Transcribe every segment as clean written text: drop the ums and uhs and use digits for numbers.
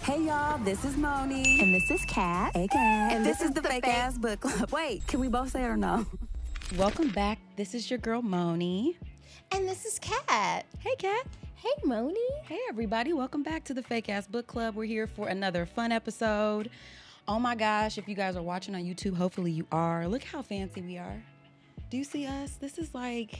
Hey y'all, this is Moni. And this is Kat. Hey Kat. And this is the Fake Ass Book Club. Wait, can we both say it or no? Welcome back. This is your girl Moni. And this is Kat. Hey Kat. Hey Moni. Hey everybody. Welcome back to the Fake Ass Book Club. We're here for another fun episode. Oh my gosh, if you guys are watching on YouTube, hopefully you are. Look how fancy we are. Do you see us? This is like,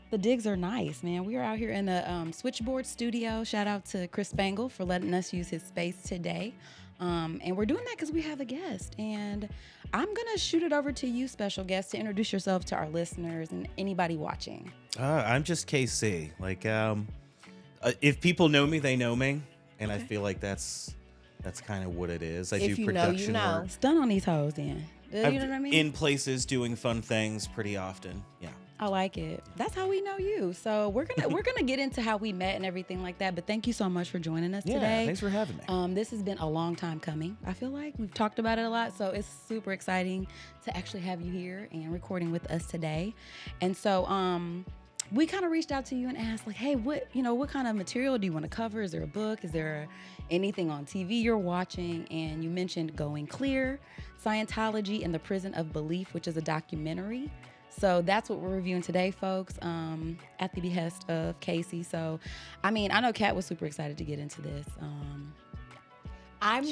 the digs are nice, man. We are out here in the Switchboard studio. Shout out to Chris Spangle for letting us use his space today. And we're doing that because we have a guest. And I'm going to shoot it over to you, special guest, to introduce yourself to our listeners and anybody watching. I'm just KC. Like, if people know me, they know me. And Okay. I feel like that's kind of what it is. I If do you know, production you know. work. Stun on these hoes then. You know what I mean? In places doing fun things pretty often. Yeah. I like it. That's how we know you. So we're gonna get into how we met and everything like that. But thank you so much for joining us today. Thanks for having me. This has been a long time coming. I feel like we've talked about it a lot, so it's super exciting to actually have you here and recording with us today. And so we kind of reached out to you and asked, like, hey, what kind of material do you want to cover? Is there a book? Is there anything on TV you're watching? And you mentioned Going Clear, Scientology and the Prison of Belief, which is a documentary. So that's what we're reviewing today, folks, at the behest of Casey. So, I mean, I know Kat was super excited to get into this. I'm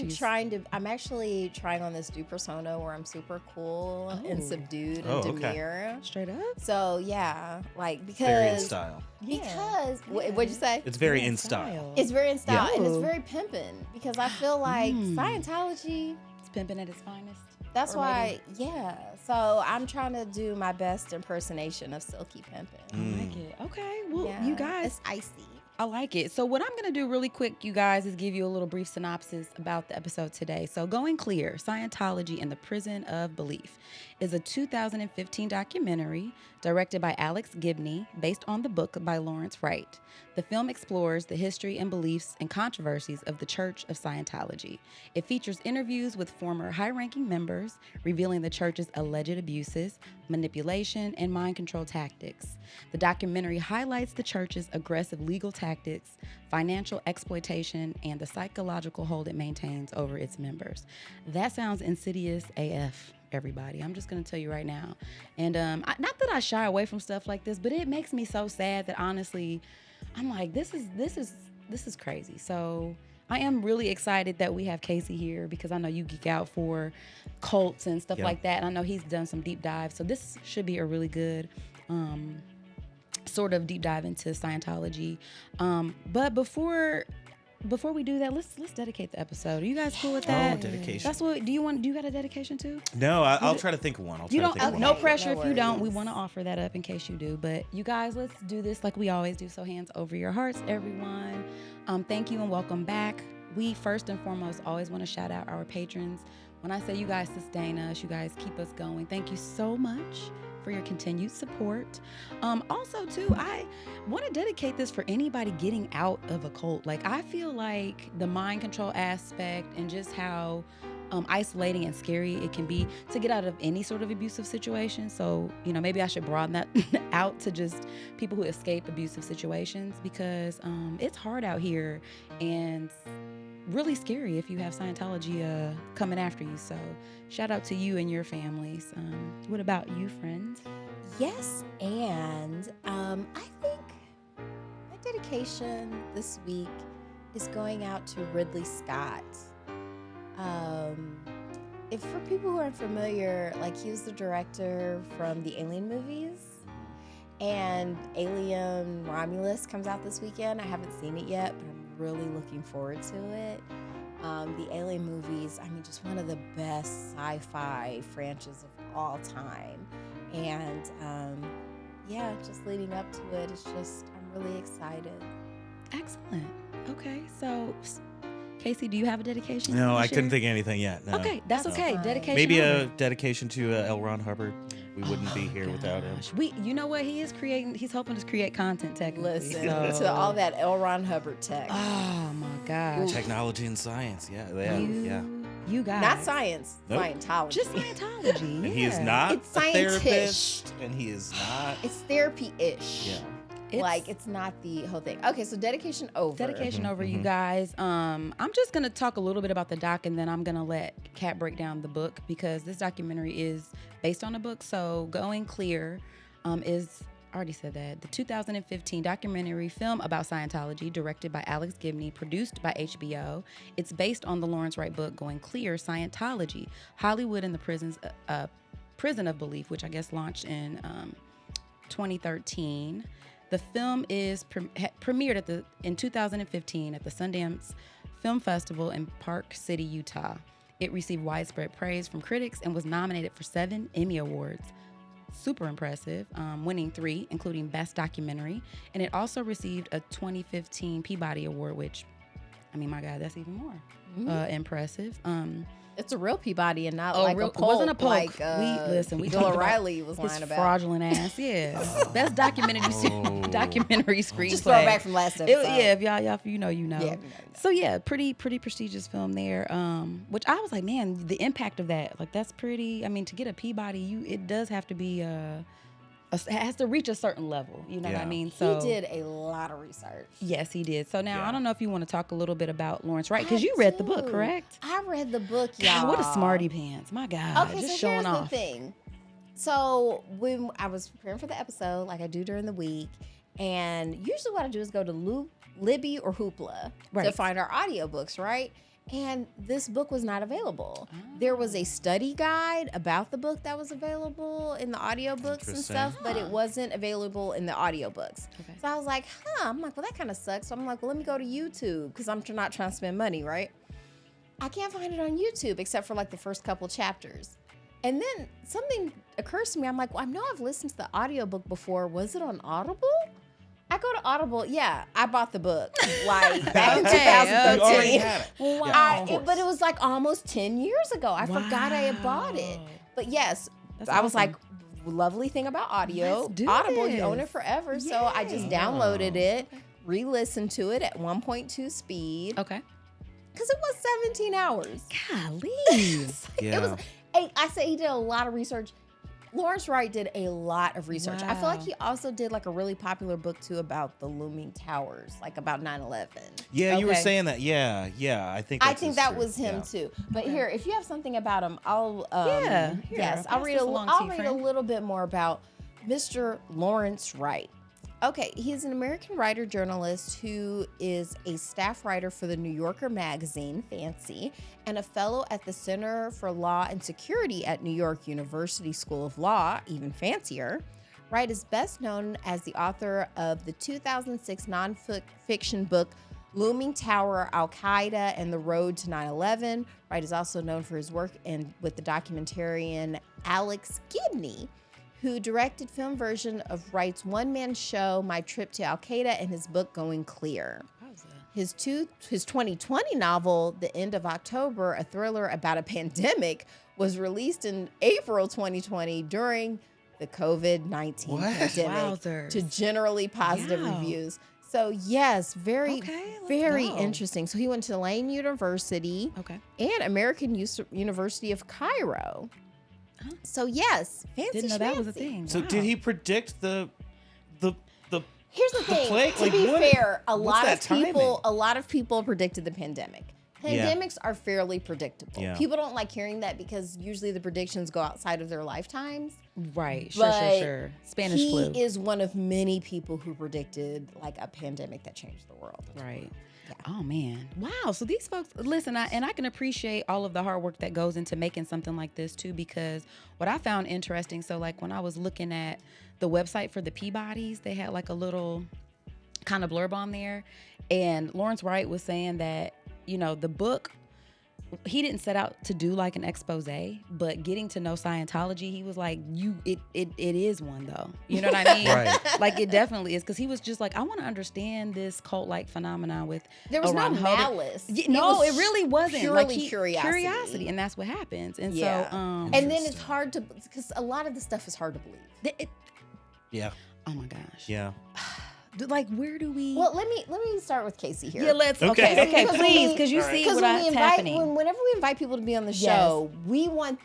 actually trying on this new persona where I'm super cool and subdued and demure. Straight up. So yeah, like because Very in style. What'd you say? It's very in style. It's very in style and it's Ooh. very pimping because I feel like Scientology. It's pimping at its finest. That's Or why, yeah. So I'm trying to do my best impersonation of Silky Pimpin'. I like it. Okay. Well, Yeah, you guys, it's icy. I like it. So what I'm going to do really quick, you guys, is give you a little brief synopsis about the episode today. So Going Clear, Scientology and the Prison of Belief is a 2015 documentary directed by Alex Gibney based on the book by Lawrence Wright. The film explores the history and beliefs and controversies of the Church of Scientology. It features interviews with former high-ranking members, revealing the church's alleged abuses, manipulation, and mind control tactics. The documentary highlights the church's aggressive legal tactics, financial exploitation, and the psychological hold it maintains over its members. That sounds insidious AF, everybody. I'm just going to tell you right now. And not that I shy away from stuff like this, but it makes me so sad that honestly, I'm like, this is crazy. So I am really excited that we have Casey here because I know you geek out for cults and stuff like that. And I know he's done some deep dives. So this should be a really good sort of deep dive into Scientology. But before we do that, let's dedicate the episode. Are you guys cool with that? Oh, dedication. That's what. Do you got a dedication too? No, I'll try to think of one. No pressure No if you don't. We worries. want to offer that up in case you do. But you guys, let's do this like we always do. So hands over your hearts, everyone. Thank you and welcome back. We first and foremost always want to shout out our patrons. When I say you guys sustain us, you guys keep us going. Thank you so much for your continued support. Also too, I want to dedicate this for anybody getting out of a cult. Like, I feel like the mind control aspect and just how isolating and scary it can be to get out of any sort of abusive situation. So, maybe I should broaden that out to just people who escape abusive situations because it's hard out here and really scary if you have Scientology coming after you. So shout out to you and your families. What about you, friends? Yes, and I think my dedication this week is going out to Ridley Scott. If for people who aren't familiar, like, he was the director from the Alien movies, and Alien Romulus comes out this weekend. I haven't seen it yet, but I'm really looking forward to it. The Alien movies, I mean, just one of the best sci-fi franchises of all time. And just leading up to it, I'm really excited. Excellent. Okay, so Casey, do you have a dedication? No, you I share? couldn't think of anything yet. No. Okay, that's okay. fine. Dedication. Maybe over. a dedication to L. Ron Hubbard. We wouldn't be here without him. gosh. You know what? He's helping us create content technically. Listen so. to all that L. Ron Hubbard tech. Oh my gosh. Technology and science. Yeah. You guys. Not science, Nope. Scientology. Just Scientology. And he is yeah. not It's a therapist, scientist. and he is not. It's therapy-ish. Yeah. It's not the whole thing. Okay, so dedication over. Dedication over, you guys. I'm just going to talk a little bit about the doc, and then I'm going to let Kat break down the book, because this documentary is based on a book. So Going Clear is, I already said that, the 2015 documentary film about Scientology, directed by Alex Gibney, produced by HBO. It's based on the Lawrence Wright book, Going Clear, Scientology, Hollywood and the Prison of Belief, which I guess launched in 2013. The film is premiered in 2015 at the Sundance Film Festival in Park City, Utah. It received widespread praise from critics and was nominated for 7 Emmy Awards. Super impressive, winning 3, including Best Documentary. And it also received a 2015 Peabody Award, which, I mean, my God, that's even more impressive. It's a real Peabody and not Oh, like real, a it wasn't a poke. poke. Like, we Bill talked O'Reilly about was his lying about. fraudulent ass. Yeah, best documentary screenplay. Just throw it back from last episode. If y'all, you know. Yeah, So yeah, pretty prestigious film there. Which I was like, man, the impact of that, like that's pretty. I mean, to get a Peabody, it does have to be it has to reach a certain level. You know what I mean? So he did a lot of research. Yes, he did. So now I don't know if you want to talk a little bit about Lawrence Wright, because you read the book, correct? I read the book, y'all. God, what a smarty pants! My God, Okay, just so showing here's off. the thing. So when I was preparing for the episode, like I do during the week, and usually what I do is go to Libby or Hoopla to find our audiobooks, right? And this book was not available. There was a study guide about the book that was available in the audiobooks and stuff, but it wasn't available in the audiobooks. Okay. So I was like, I'm like, well, that kind of sucks. So I'm like, well, let me go to YouTube, because I'm not trying to spend money, right? I can't find it on YouTube except for like the first couple chapters. And then something occurs to me. I'm like, well, I know I've listened to the audiobook before. Was it on Audible? I go to Audible. Yeah, I bought the book like back in 2013. You already had it. Wow. But it was like almost 10 years ago. I forgot I had bought it. But yes, I was like, lovely thing about audio. Audible, you own it forever. Yay. So I just downloaded it, re-listened to it at 1.2 speed. Okay. Because it was 17 hours. Golly. It was. I say he did a lot of research. Lawrence Wright did a lot of research. Wow. I feel like he also did like a really popular book too about the looming towers, like about 9/11. Yeah, you were saying that. Yeah. I think that was him too. But here, if you have something about him, I'll I'll read a little bit more about Mr. Lawrence Wright. Okay, he's an American writer journalist who is a staff writer for the New Yorker magazine, fancy, and a fellow at the Center for Law and Security at New York University School of Law, even fancier. Wright is best known as the author of the 2006 nonfiction book, Looming Tower, Al-Qaeda and the Road to 9/11. Wright is also known for his work with the documentarian Alex Gibney, who directed film version of Wright's one-man show, My Trip to Al-Qaeda, and his book, Going Clear. His 2020 novel, The End of October, a thriller about a pandemic, was released in April 2020 during the COVID-19 pandemic to generally positive reviews. So yes, very interesting. So he went to Tulane University and American University of Cairo. So yes, fancy. Didn't know that was a thing. So did he predict the Here's the thing. plague? To be fair, a lot of people predicted the pandemic. Pandemics are fairly predictable. Yeah. People don't like hearing that because usually the predictions go outside of their lifetimes. Right. Sure. Spanish flu. He is one of many people who predicted like a pandemic that changed the world. Right. Yeah. Oh man. Wow. So these folks, listen, I can appreciate all of the hard work that goes into making something like this too, because what I found interesting, so like when I was looking at the website for the Peabodys, they had like a little kind of blurb on there, and Lawrence Wright was saying that, you know, the book, he didn't set out to do like an expose, but getting to know Scientology, he was like, it is one though. You know what I mean? Right. Like it definitely is, because he was just like, I want to understand this cult-like phenomenon with. There was no malice. No, it really wasn't. Purely curiosity. Curiosity, and that's what happens. And so, and then it's hard to, because a lot of the stuff is hard to believe. Yeah. Oh my gosh. Yeah. Like, where do we? Well, let me start with Casey here. Yeah, let's. Okay. Okay, please, because you see what's happening. Whenever we invite people to be on the show, we want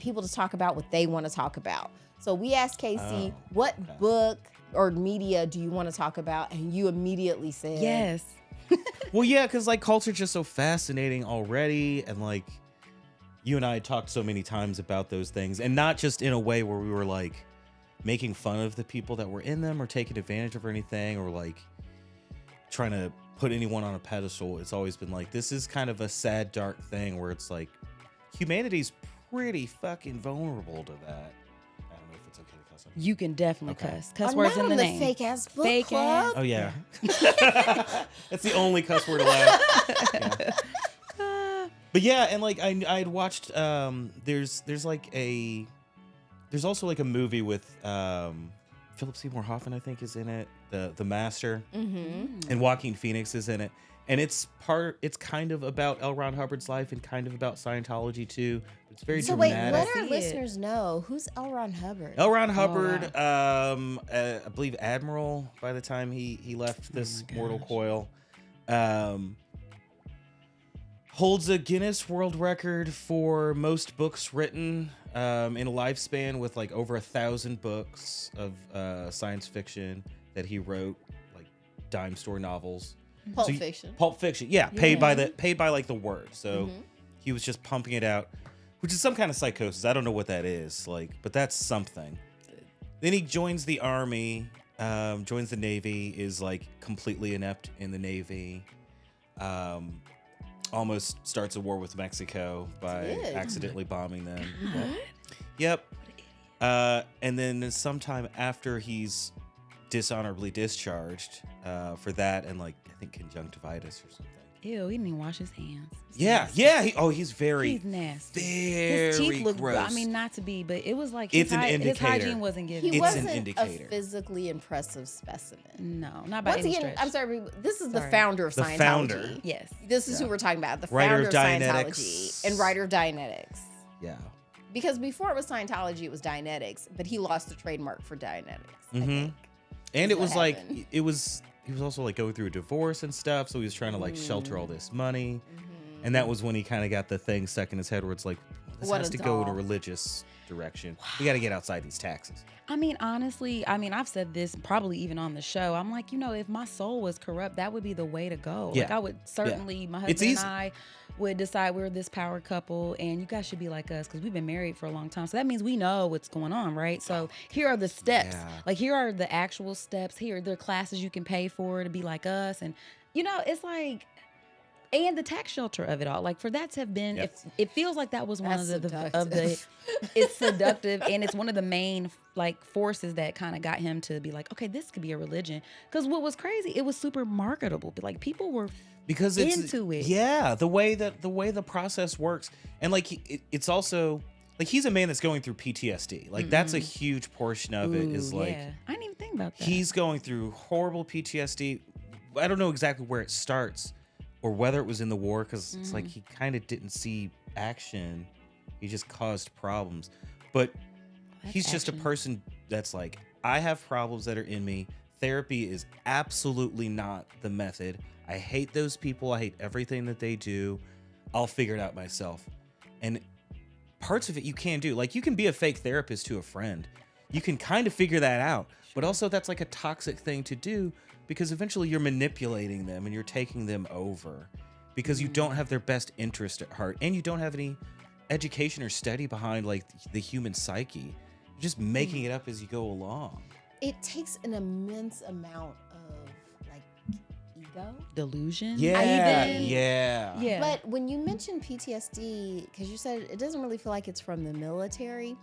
people to talk about what they want to talk about. So we asked Casey what book or media do you want to talk about? And you immediately said, Yes. Well, yeah, because like culture's just so fascinating already, and like you and I had talked so many times about those things, and not just in a way where we were like making fun of the people that were in them or taking advantage of or anything, or like trying to put anyone on a pedestal. It's always been like, this is kind of a sad, dark thing where it's like humanity's pretty fucking vulnerable to that. I don't know if it's okay to cuss on here. You can definitely Okay. cuss. Cuss "Oh, words not in the on the name. fake ass book Fake club." ass. Oh yeah. That's the only cuss word allowed. Yeah. But yeah, and like I had watched there's also like a movie with Philip Seymour Hoffman, I think, is in it, the Master, and Joaquin Phoenix is in it, and it's kind of about L. Ron Hubbard's life and kind of about Scientology too. It's very So wait, dramatic. let our See it. listeners know, who's L. Ron Hubbard? L. Ron Hubbard, I believe Admiral by the time he left this mortal coil, holds a Guinness World Record for most books written in a lifespan, with like over 1,000 books of science fiction that he wrote, like dime store novels. Pulp Fiction. Pulp Fiction, yeah, paid by like the word. So he was just pumping it out, which is some kind of psychosis. I don't know what that is, like, but that's something. Then he joins the army, joins the Navy, is like completely inept in the Navy. Almost starts a war with Mexico by accidentally bombing them. Yep. And then sometime after he's dishonorably discharged for that and like I think conjunctivitis or something. Ew, he didn't even wash his hands. Yeah. He's very He's nasty. very His teeth look gross. I mean, not to be, but it was like It's his, an his indicator. hygiene wasn't given. He It's an wasn't indicator. a physically impressive specimen. No, not by Once any again, stretch. I'm sorry, this is the Sorry. founder of The Scientology. founder. Yes. This is who we're talking about, the Writer founder of of Dianetics. Scientology and writer of Dianetics. Yeah. Because before it was Scientology, it was Dianetics, but he lost the trademark for Dianetics, I think. And Is it what was like happened. he was also like going through a divorce and stuff, so he was trying to like shelter all this money. And that was when he kind of got the thing stuck in his head where it's like, this What has a to go in a doll. religious direction. We got to get outside these taxes. I mean, honestly, I've said this probably even on the show. I'm like, if my soul was corrupt, that would be the way to go. Yeah. Like, I would certainly, my It's husband easy. and I would decide we're this power couple and you guys should be like us because we've been married for a long time. So that means we know what's going on, right? So here are the steps. Yeah. Like, here are the actual steps. Here are the classes you can pay for to be like us. And, it's like, and the tax shelter of it all, like for that to have been, Yep. it feels like that was one That's of the seductive. it's seductive and it's one of the main like forces that kind of got him to be like, okay, this could be a religion. Because what was crazy, it was super marketable. Like people were Because it's into it. Yeah, the way the process works. And like it's also like he's a man that's going through PTSD. Like that's a huge portion of it is Ooh, like yeah. I didn't even think about that. he's going through horrible PTSD. I don't know exactly where it starts or whether it was in the war because it's like he kind of didn't see action. He just caused problems. But That's he's just a action. person that's like, I have problems that are in me. Therapy is absolutely not the method. I hate those people. I hate everything that they do. I'll figure it out myself. And parts of it you can do. Like you can be a fake therapist to a friend. You can kind of figure that out. But also that's like a toxic thing to do because eventually you're manipulating them and you're taking them over because you don't have their best interest at heart and you don't have any education or study behind like the human psyche. You're just making it up as you go along. It takes an immense amount of like ego. Delusion. Yeah, even- yeah. Yeah. But when you mentioned PTSD, because you said it doesn't really feel like it's from the military.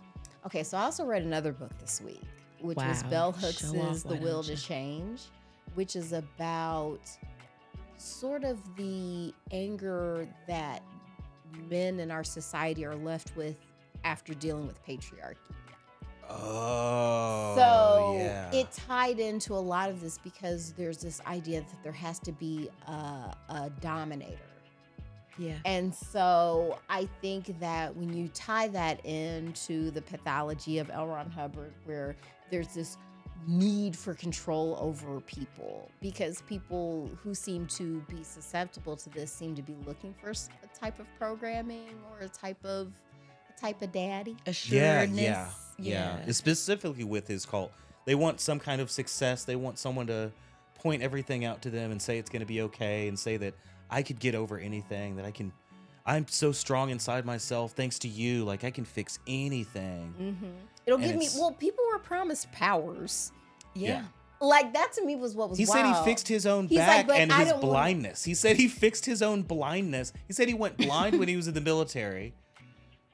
Okay, so I also read another book this week, which was Wow. Bell Show off, Hooks's why The Will don't to you? Change, which is about sort of the anger that men in our society are left with after dealing with patriarchy. Oh, So yeah. it tied into a lot of this because there's this idea that there has to be a dominator. yeah. And so I think that when you tie that into the pathology of L. Ron Hubbard, where there's this need for control over people, because people who seem to be susceptible to this seem to be looking for a type of programming or a type of daddy. Assuredness. Yeah. Specifically with his cult, They want some kind of success. They want someone to point everything out to them and say it's going to be okay and say that I could get over anything, that I'm so strong inside myself thanks to you. Like, I can fix anything. Mm-hmm. It'll And give me, it's- well, people were promised powers. Yeah. Like, that to me was what was He said wild. he fixed his own He's like, back but and I his don't wanna- blindness. He said he fixed his own blindness. He said he went blind when he was in the military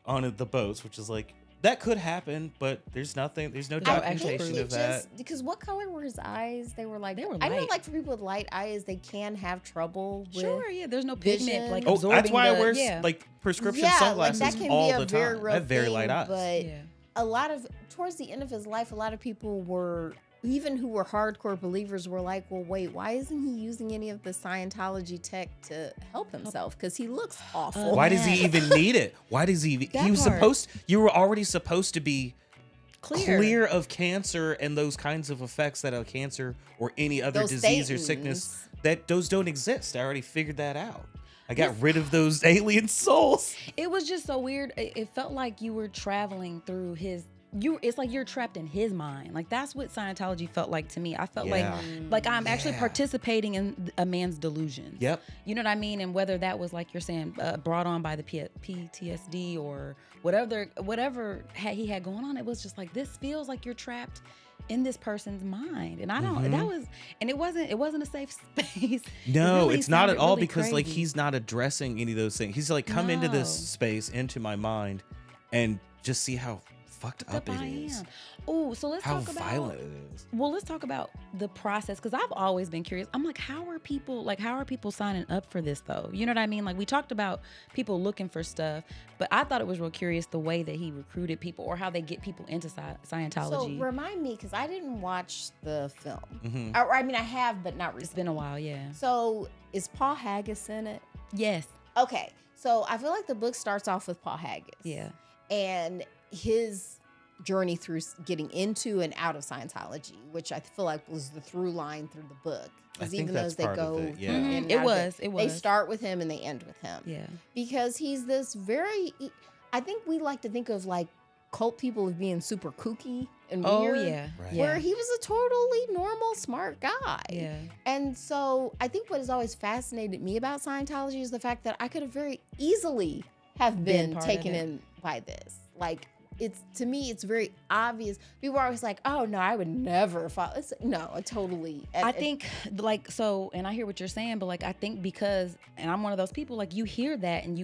on the boats, which is like, that could happen, but there's no documentation of that. Because what color were his eyes? They were like, They were I know, light. like, for people with light eyes, they can have trouble with. Sure, yeah. There's no vision. pigment like Oh, absorbing that's why I the- wear yeah. like prescription Yeah, sunglasses like that can all be a the very time. real I have very thing, light eyes. But Yeah. a lot of, towards the end of his life, a lot of people were, even who were hardcore believers, were like, well, wait, why isn't he using any of the Scientology tech to help himself? Because he looks awful. Why does he Yeah. even need it? Why does he? That He was part. supposed. You were already supposed to be Clear. clear of cancer and those kinds of effects that a cancer or any other Those disease or Thetans. sickness, that those don't exist. I already figured that out. I got rid of those alien souls. It was just so weird. It felt like you were traveling through his. It's like you're trapped in his mind. Like, that's what Scientology felt like to me. I felt Yeah. like I'm actually Yeah. participating in a man's delusions. Yep. You know what I mean? And whether that was, like you're saying, brought on by the PTSD or whatever he had going on, it was just like, this feels like you're trapped in this person's mind. And I don't. That was, and it wasn't a safe space. No, really it's not at sounded all really because like crazy. he's not addressing any of those things. He's like, come into this No. space, into my mind, and just see how fucked up it is. Oh, so let's How talk about violent it is. Well, let's talk about the process, because I've always been curious. I'm like, how are people signing up for this though? You know what I mean? Like, we talked about people looking for stuff, but I thought it was real curious the way that he recruited people or how they get people into Scientology. So remind me, because I didn't watch the film. Mhm. I mean, I have, but not It's recently. been a while, yeah. So is Paul Haggis in it? Yes. Okay, so I feel like the book starts off with Paul Haggis. Yeah. And his journey through getting into and out of Scientology, which I feel like was the through line through the book. I Because think even that's those they part of go it, yeah. in and It out of was. It They was. start with him and they end with him. Yeah. Because he's this very, I think we like to think of like cult people as being super kooky and Oh weird. yeah. Right. Yeah. Where he was a totally normal, smart guy. Yeah. And so I think what has always fascinated me about Scientology is the fact that I could have very easily have been part of taken it. in by this. Like, it's, to me, it's very obvious. People are always like, oh no, I would never follow. No, I totally. I think like, so, and I hear what you're saying, but like, I think because, and I'm one of those people, like, you hear that and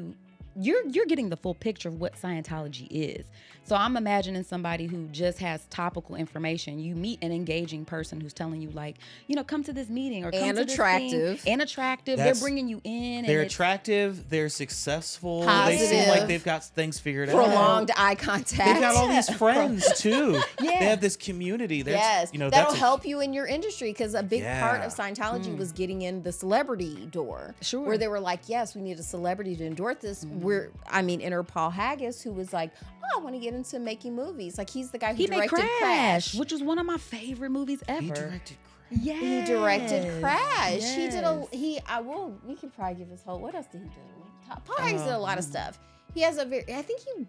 you're getting the full picture of what Scientology is. So I'm imagining somebody who just has topical information. You meet an engaging person who's telling you, like, you know, come to this meeting or come And to this attractive. thing. And attractive. That's- They're bringing you in. They're and it's- attractive. They're successful. They Positive. seem like they've got things figured out. prolonged eye contact. They've got all these friends too. Yeah. They have this community. There's, Yes, you know, that'll that's help you in your industry, because a big part Yeah. of Scientology was getting in the celebrity door. Sure. Where they were like, yes, we need a celebrity to endorse this. Enter Paul Haggis, who was like, oh, I want to get into making movies. Like, he's the guy who He made directed Crash, which was one of my favorite movies ever. He directed Yeah. He directed Crash. He did Yes. we could probably give his whole, what else did he do? Paul Haggis did a lot of stuff. He has I think he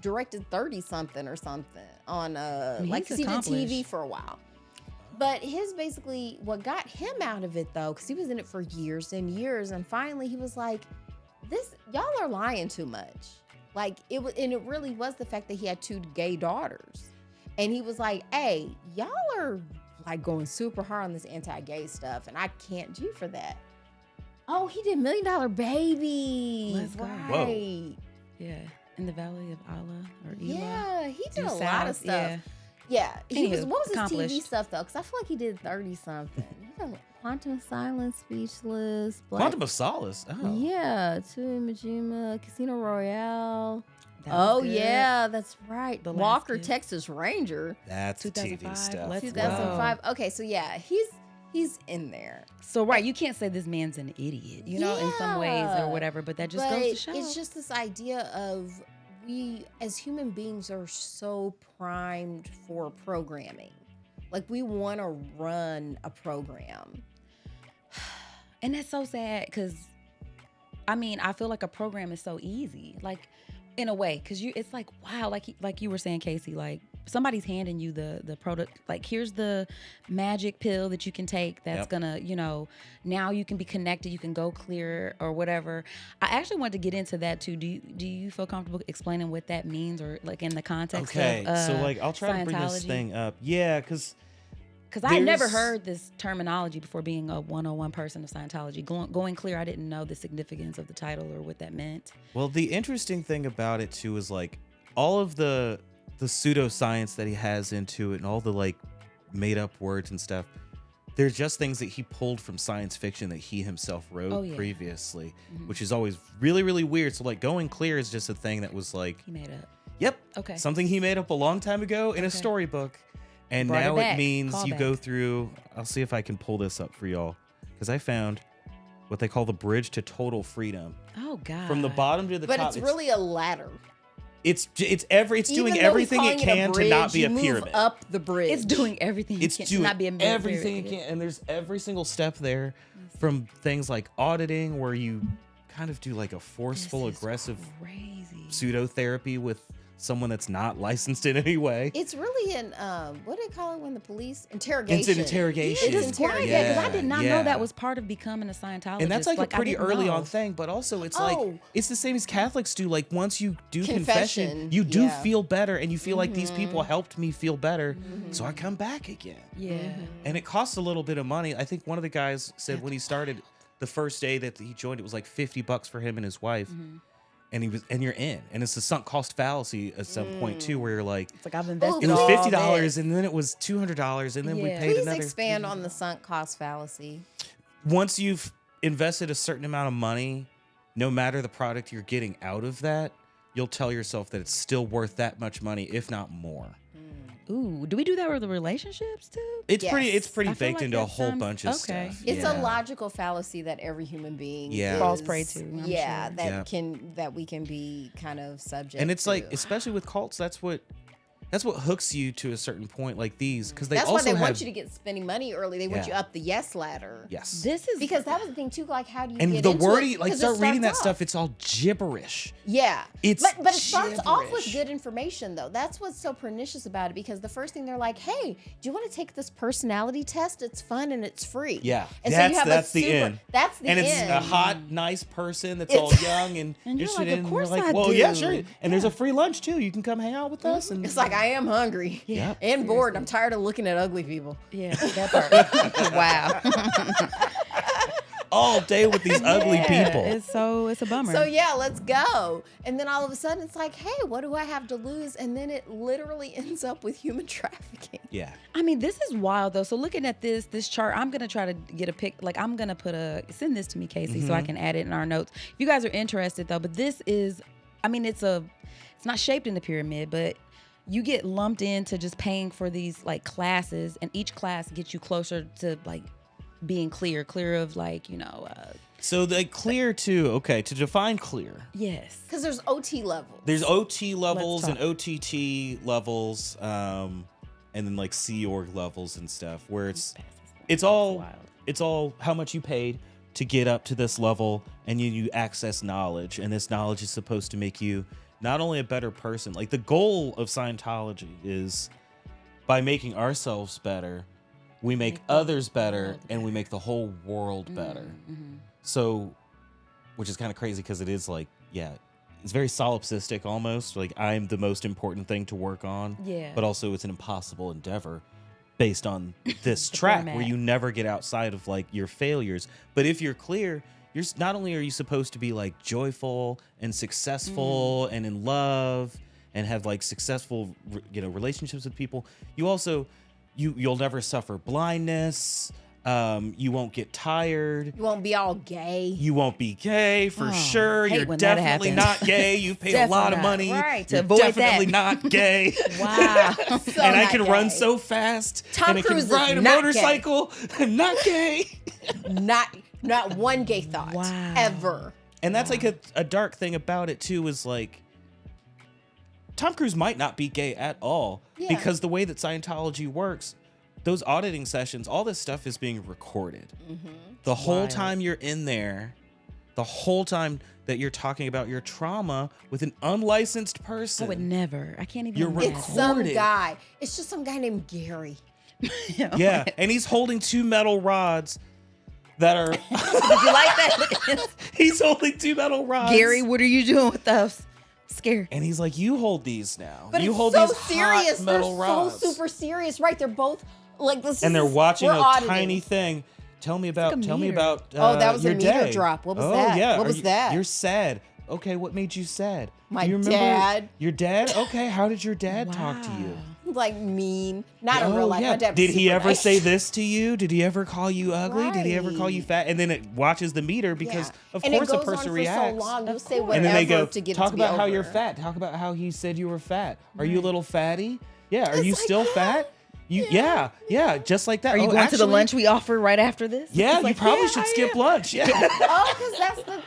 directed 30 something or something on mean, like, he's cause he did TV accomplished. for a while. But his basically, what got him out of it though, because he was in it for years and years, and finally he was like, y'all are lying too much. Like, it was, and it really was the fact that he had 2 gay daughters. And he was like, hey, y'all are like going super hard on this anti-gay stuff, and I can't do for that. Oh, he did $1 Million Baby. Let's go. Right. Yeah. In the Valley of Allah or Elah. Yeah, he did Due a lot of South, stuff. Yeah, he was. Anywho, What was his TV accomplished. stuff though? Because I feel like he did 30 something. He did Quantum of Silence, Speechless, Black. Quantum of Solace. Oh. Yeah, Tui Majima, Casino Royale. That was Oh good. yeah, that's right. The Last Walker, Kid. Texas Ranger, That's TV 2005. stuff. Let's 2005. Okay, so yeah, he's in there. So right, you can't say this man's an idiot, you know, in some ways Yeah. or whatever, but that just But goes to show. it's just this idea of, we as human beings are so primed for programming. Like, we want to run a program. And that's so sad because, I mean, I feel like a program is so easy, like, in a way, because it's like, wow, like you were saying, Casey, like, somebody's handing you the product, like here's the magic pill that you can take that's gonna, now you can be connected, you can go clear or whatever. I actually wanted to get into that too. Do you feel comfortable explaining what that means, or like in the context of so like I'll try to bring this thing up. Yeah, because I had never heard this terminology before being a 101 person of Scientology. Going clear, I didn't know the significance of the title or what that meant. Well, the interesting thing about it too is like all of the pseudoscience that he has into it and all the like made up words and stuff, they're just things that he pulled from science fiction that he himself wrote previously, which is always really, really weird. So like going clear is just a thing that was like he made up. Yep. Okay. Something he made up a long time ago in a storybook. And Brought now it it means Call you back. go through, I'll see if I can pull this up for y'all, because I found what they call the bridge to total freedom. Oh God. From the bottom to the top. But it's really a ladder. It's doing Even though everything he's it calling can bridge, to not be you a move pyramid. up the bridge. It's doing everything It's you can doing to not be a everything it pyramid. can, and there's every single step there, from things like auditing, where you kind of do like a forceful, This is aggressive crazy. pseudotherapy with someone that's not licensed in any way. It's really an what do they call it when the police interrogation? It's an interrogation. It's Explain that, interrogation. because I did not Yeah. know that was part of becoming a Scientologist. And that's like a I pretty didn't early know. on thing, but also it's Oh. like it's the same as Catholics do. Like once you do confession, Confession, you do yeah. feel better, and you feel like these people helped me feel better, so I come back again. Yeah. And it costs a little bit of money. I think one of the guys said when he started, the first day that he joined, it was like $50 for him and his wife. And you're in, and it's a sunk cost fallacy at some point too, where you're like, It's like I've invested it was all $50, this. and then it was $200, and then we Yeah. paid Please another. expand on the sunk cost fallacy. Once you've invested a certain amount of money, no matter the product you're getting out of that, you'll tell yourself that it's still worth that much money, if not more. Ooh, do we do that with the relationships too? It's Yes. pretty I feel baked like into a that whole sounds- bunch of okay. stuff. It's Yeah. a logical fallacy that every human being Falls prey to, I'm yeah, sure. that we can be kind of subject And it's to. like, especially with cults, that's what hooks you to a certain point, like these, because they That's why also they have want you to get spending money early. They want Yeah. you up the yes ladder. yes. This is Because that was the thing too. Like, how do you and get the into wording, it? like 'Cause it start reading that starts stuff, off. it's all gibberish. Yeah, It's but it starts off with gibberish. good information though. That's what's so pernicious about it, because the first thing they're like, "Hey, do you want to take this personality test? It's fun and it's free." Yeah, and that's the super, end. That's the And end. it's a hot, nice person that's It's- all young and And you're interested like, of in. course You're like, I well, yeah, do. sure. And there's a free lunch too. You can come hang out with us. And It's like, I am hungry Yeah. and bored. I'm tired of looking at ugly people. yeah, that part. Wow. all day with these ugly people. It's a bummer. So yeah, let's go. And then all of a sudden it's like, hey, what do I have to lose? And then it literally ends up with human trafficking. Yeah. I mean, this is wild though. So looking at this chart, I'm gonna try to get a pic. Like I'm gonna send this to me, Casey, so I can add it in our notes. If you guys are interested though, but this is, I mean, it's not shaped in the pyramid, but you get lumped into just paying for these like classes, and each class gets you closer to like being clear of like, So the clear too. Okay, to define clear, yes. Because there's OT levels. there's OT levels Let's and OTT levels, and then like Sea Org levels and stuff, where it's all wild. it's all how much you paid to get up to this level, and you access knowledge, and this knowledge is supposed to make you not only a better person. Like the goal of Scientology is by making ourselves better, we make others better, and we make the whole world better. So, which is kind of crazy because it is like, yeah, it's very solipsistic almost. Like I'm the most important thing to work on. Yeah. But also it's an impossible endeavor based on this track where format. you never get outside of like your failures. But if you're clear, not only are you supposed to be like joyful and successful and in love and have like successful, relationships with people, you also, you'll never suffer blindness. You won't get tired. You won't be all gay. You won't be gay for sure. hate You're when that definitely happens. not gay. You paid a lot of money. Right, to You're avoid definitely that. not gay. Wow. So And I not can run gay. so fast. Tom and I Cruise is can ride a not motorcycle. I'm not gay. Not one gay thought. Wow. Ever. And that's like a dark thing about it too, is like Tom Cruise might not be gay at all, Yeah. because the way that Scientology works, those auditing sessions, all this stuff is being recorded. The whole wild. time you're in there, the whole time that you're talking about your trauma with an unlicensed person. I would never. I can't even You're imagine. It's some Recorded. guy. It's just some guy named Gary. Yeah, and he's holding 2 metal rods that are. Did you like that? He's holding 2 metal rods. Gary, what are you doing with us? Scared. And he's like, "You hold these now. But you it's hold so these serious. hot They're metal rods." so super serious, right? They're both like this. And they're watching we're a auditing. tiny thing. Tell me about. like a Tell me meter. about. Oh, that was a your meter day. drop. What was Oh, that? Yeah. What was that? You're sad. Okay, what made you sad? My Do you remember dad. Your dad? Okay, how did your dad talk to you? Like mean, not in Oh, real life. yeah. My dad was Did he super ever nice. say this to you? Did he ever call you ugly? Did he ever call you Right. fat? And then it watches the meter because, Yeah. of and course, it a goes person on reacts. For so long, you'll Of say course. whatever And then they go, to get talk it to be about how you're over. fat. Talk about how he said you were fat. Are you a little fatty? Yeah. Are you It's like, still yeah, fat? Yeah, just like that. Are you Oh, going to the actually, lunch we offer right after this? Yeah, It's you like, probably yeah, should I skip am. lunch. Yeah. Oh, because that's the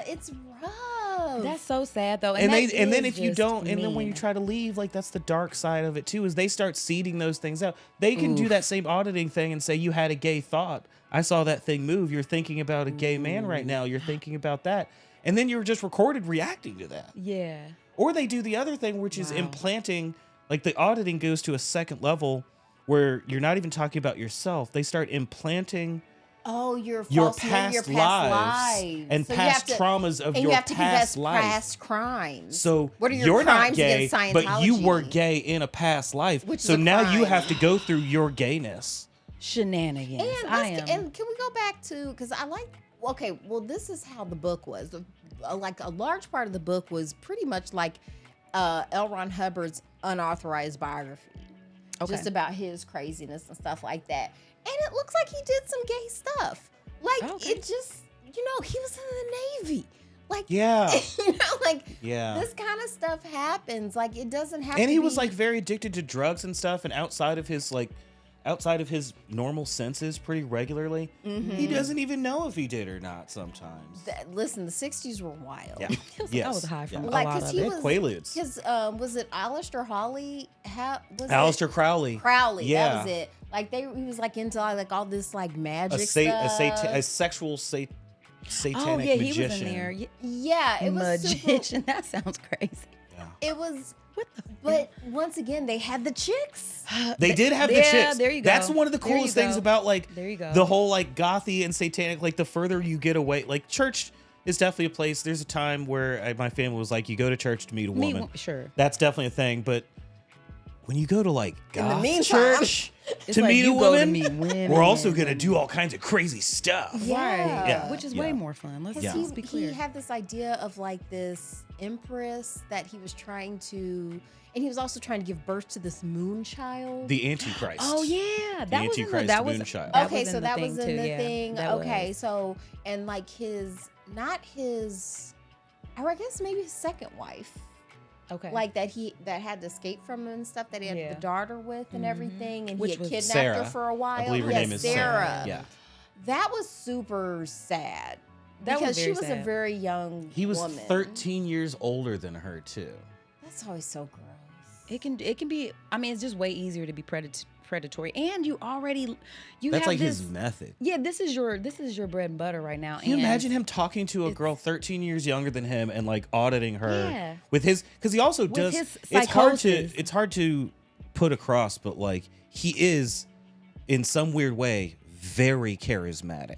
it's rough. That's so sad though. And that then is if you just don't, and then when you mean. try to leave, like that's the dark side of it too, is they start seeding those things out. They can do that same auditing thing and say you had a gay thought. I saw that thing move. You're thinking about a gay man right now. You're thinking about that. And then you're just recorded reacting to that. Yeah. Or they do the other thing, which is implanting, like the auditing goes to a second level where you're not even talking about yourself. They start implanting Oh, your past lives and So you past have to- traumas of and your you have to past confess life. past crimes. So what are your you're not crimes gay, against but you were Scientology? gay in a past life. Which is so a now you crime. have to go through your gayness. Shenanigans. And, I am. and can we go back to, because I like, okay, well, this is how the book was. Like a large part of the book was pretty much like L. Ron Hubbard's unauthorized biography. Okay. Just about his craziness and stuff like that. And it looks like he did some gay stuff. Like, Okay. it just, he was in the Navy. Like, Yeah. like, Yeah. this kind of stuff happens. Like, it doesn't have to And he was be- like very addicted to drugs and stuff, and outside of his normal senses pretty regularly. Mm-hmm. He doesn't even know if he did or not sometimes. Listen, the 60s were wild. Yeah. I was high from a Like, lot because of he it. was, Quaaludes. Because was it Aleister Hawley? Aleister Crowley. Crowley. Yeah. That was it. Like he was like into like all this like magic A stuff. sexual satanic Oh yeah, he magician. was in there. Yeah. Yeah, it was super, Magician. That sounds crazy. it was. What the? But once again, they had the chicks. They did have the Yeah, chicks. there you go. That's one of the There you coolest things go. about like There you go. the whole like gothy and satanic. Like the further you get away, like church is definitely a place. There's a time where my family was like, you go to church to meet a woman. Sure. That's definitely a thing. But when you go to like In the goth meantime, church It's to like meet a you go to woman, meet women we're also and gonna women. do all kinds of crazy stuff. Yeah. Yeah. Which is Yeah. way more fun. Let's Because just be he clear. had this idea of like this empress that he was trying to, and he was also trying to give birth to this moon child. The Antichrist. Oh yeah, The that was in Antichrist that was Moonchild. that Okay, was so in that the was thing in too, the yeah. thing. That Okay, was. so and like not his, or I guess maybe his second wife, Okay. like that had to escape from him and stuff that he had Yeah. the daughter with and everything, and Which he had was kidnapped Sarah. her for a while. I believe her Yes, name is Sarah. Yeah. That was super sad That was because she very was a sad. very young. He was woman. 13 years older than her too. That's always so gross. It can be. I mean, it's just way easier to be predatory, and you That's have like this. his method. Yeah, this is your bread and butter right now. Can you and imagine him talking to a girl 13 years younger than him and like auditing her Yeah. with his, because he also does. his It's psychosis. hard to put across, but like he is in some weird way very charismatic.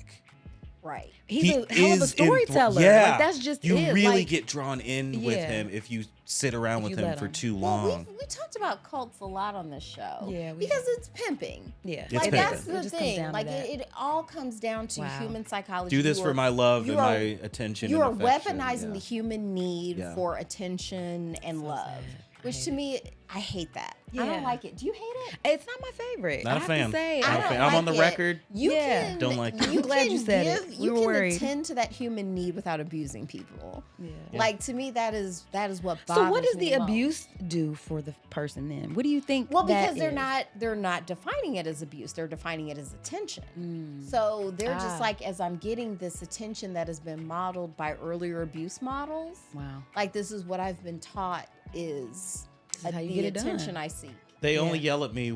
Right. He's He a hell of a is storyteller. Yeah, Like that's just you it. really Like, get drawn in with Yeah. him if you sit around If with you him let for him. too Well, long. we talked about cults a lot on this show. Yeah, we because it's pimping. Yeah, It's Like pimping. that's It the just comes thing. down to Like that. it all comes down to Wow. human psychology. Do this You for are- my love you and are- my attention. You and are affection. weaponizing Yeah. the human need Yeah. for attention and love, sad. I which hate to me, I hate that. I Yeah. don't like it. Do you hate it? It's not my favorite. Not I a have fan. To say, Not a I don't fan. I'm on the like it. record. You Yeah. can, Don't like it. I'm glad you said it. We You were can worried. attend to that human need without abusing people. Yeah. Like to me, that is what bothers So what does me the most. abuse do for the person then? What do you think? Well, that because they're not defining it as abuse. They're defining it as attention. Mm. So they're Ah. just like, as I'm getting this attention that has been modeled by earlier abuse models, Wow. like this is what I've been taught is This is how you the get it done. attention I seek. They only yell at me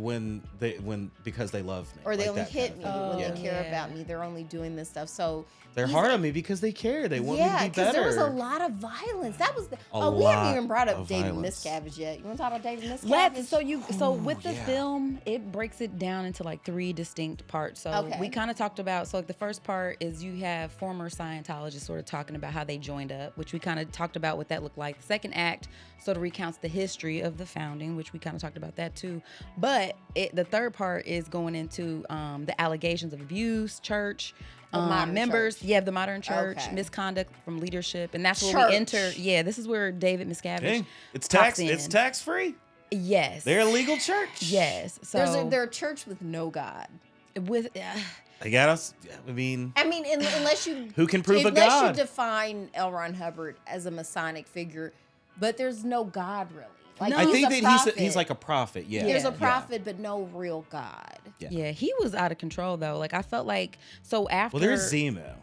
because they love me. Or they like only that hit kind me of thing. when they care about me. They're only doing this stuff. So They're he's hard like- on me because they care. They want me to be because better. there was a lot of violence. That was we lot haven't even brought up of David violence. Miscavige yet. You want to talk about David Miscavige? So with the yeah. film, it breaks it down into like 3 distinct parts. So Okay. we kind of talked about, so like the first part is you have former Scientologists sort of talking about how they joined up, which we kind of talked about what that looked like. The second act sort of recounts the history of the founding, which we kind of talked about that too. But the third part is going into the allegations of abuse, church, modern members, church. the modern church, Okay. misconduct from leadership, and that's where we enter. Church. Yeah, this is where David Miscavige Dang. It's pops tax. It's in. tax free. Yes, They're a legal church. yes. So They're a church with no God. with They got us. I mean, Unless you who can prove a unless God? you define L. Ron Hubbard as a Masonic figure, but there's no God really. Like No. I think a that prophet. he's like a prophet. Yeah. There's a Yeah. prophet, but no real God. yeah, he was out of control though. Like I felt like so after. Well, there's Zemo.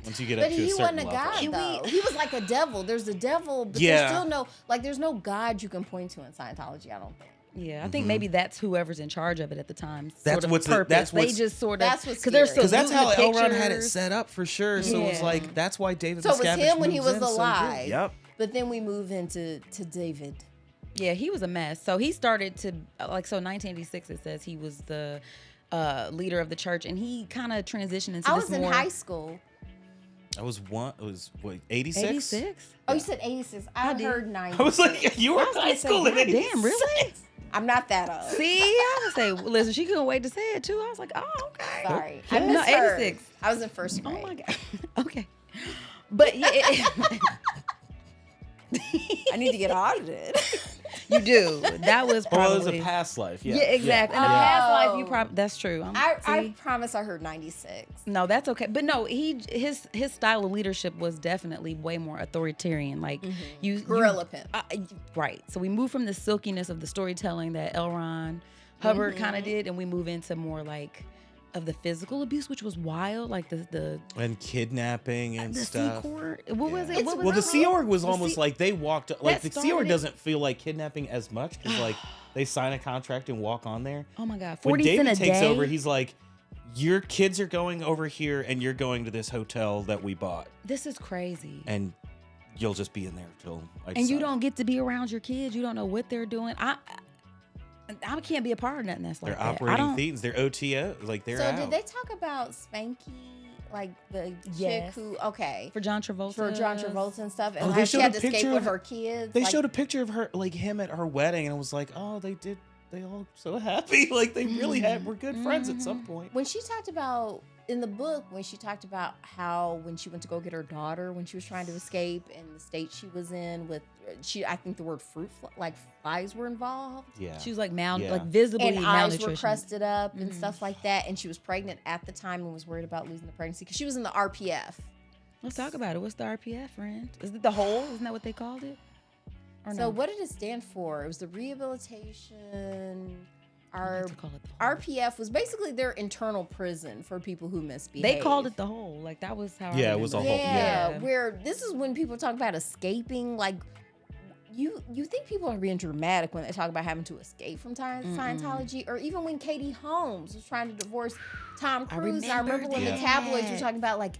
Once you get But up to a he certain wasn't a level. God though. He was like a devil. There's a devil, but Yeah. there's still there's no God you can point to in Scientology. I don't think. Yeah, I think maybe that's whoever's in charge of it at the time. That's sort of what's the- purpose. that's they what's- just sort of That's what's because they're scary. Because that's how saluting the L. Ron had it pictures. set up for sure. So it's Yeah. like that's why David. So it was Miscavige him when he moves was in so good. alive. Yep. But then we move into David. Yeah, he was a mess. So he started to so 1986 it says he was the leader of the church, and he kind of transitioned into I this was in more high school. I was one. It was what 86. 86. Oh, you said 86. I did. heard 90. I was like, you were in high school in 86. Damn, really? I'm not that old. See, I would say, listen, she couldn't wait to say it too. I was like, oh, okay. Sorry. No, I misheard. 86. I was in first grade. Oh my god. Okay. But yeah, I need to get audited. you do. That was Well, probably it was a past life. Yeah. Yeah, exactly. In the Yeah. past life, you Oh. probably that's true. I See? promise I heard 96. No, that's okay. But no, his style of leadership was definitely way more authoritarian. Like you Gorilla pimp. right. So we move from the silkiness of the storytelling that L. Ron Hubbard kind of did, and we move into more like of the physical abuse, which was wild, like the And kidnapping and Sea stuff. Court. What was Yeah. it? What was Well, the it Sea called? Org was The almost Sea- like they walked. Like the Sea Org started- doesn't feel like kidnapping as much because like they sign a contract and walk on there. Oh my god, When 40 David cents a takes day. over, he's like, "Your kids are going over here, and you're going to this hotel that we bought, This is crazy. and you'll just be in there till." And you decide." don't get to be around your kids. You don't know what they're doing. I can't be a part of nothing that's like They're that. I operating don't. thieves. They're OTO. Like they're So out. did they talk about Spanky, like the Yes. chick who? Okay. For John Travolta. For John Travolta and stuff, and Oh, how they she showed had a to escape picture with of- her kids. They like, showed a picture of her, like him at her wedding, and I was like, "Oh, they did. They all so happy. Like they really were good friends at some point." when she talked about in the book, when she talked about how when she went to go get her daughter, when she was trying to escape and the state she was in with I think the word like flies were involved. Yeah. She was like Yeah. like visibly And eyes were malnutrition. crusted up and stuff like that. And she was pregnant at the time and was worried about losing the pregnancy because she was in the RPF. Let's talk about it. What's the RPF, friend? Is it the whole? Isn't that what they called it? Or So no? what did it stand for? It was the rehabilitation. I Our like to call it the whole. RPF was basically their internal prison for people who misbehaved. They called it the whole. Like that was how. I Yeah, it was a remember whole- Yeah, where this is when people talk about escaping. Like you think people are being dramatic when they talk about having to escape from Scientology, or even when Katie Holmes was trying to divorce Tom Cruise. I remember when the that. tabloids were talking about like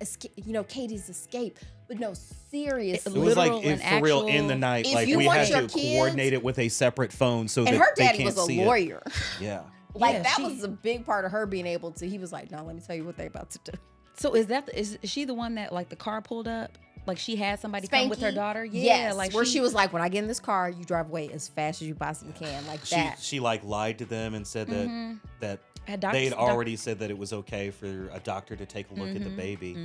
Katie's escape, but no, seriously. It was like literal and for real in the actual- night. If Like you we want had your to kids- coordinate it with a separate phone so and that her they daddy can't was a see lawyer. it. Yeah. Like Yeah, that she- was a big part of her being able to. He was like, "No, let me tell you what they about to do." So is she the one that like the car pulled up? Like she had somebody come with her Spanky? daughter? Yeah, Yes, like where she was like, "When I get in this car, you drive away as fast as you possibly can," like that. She like lied to them and said that that Had they had doc- already said that it was okay for a doctor to take a look at the baby.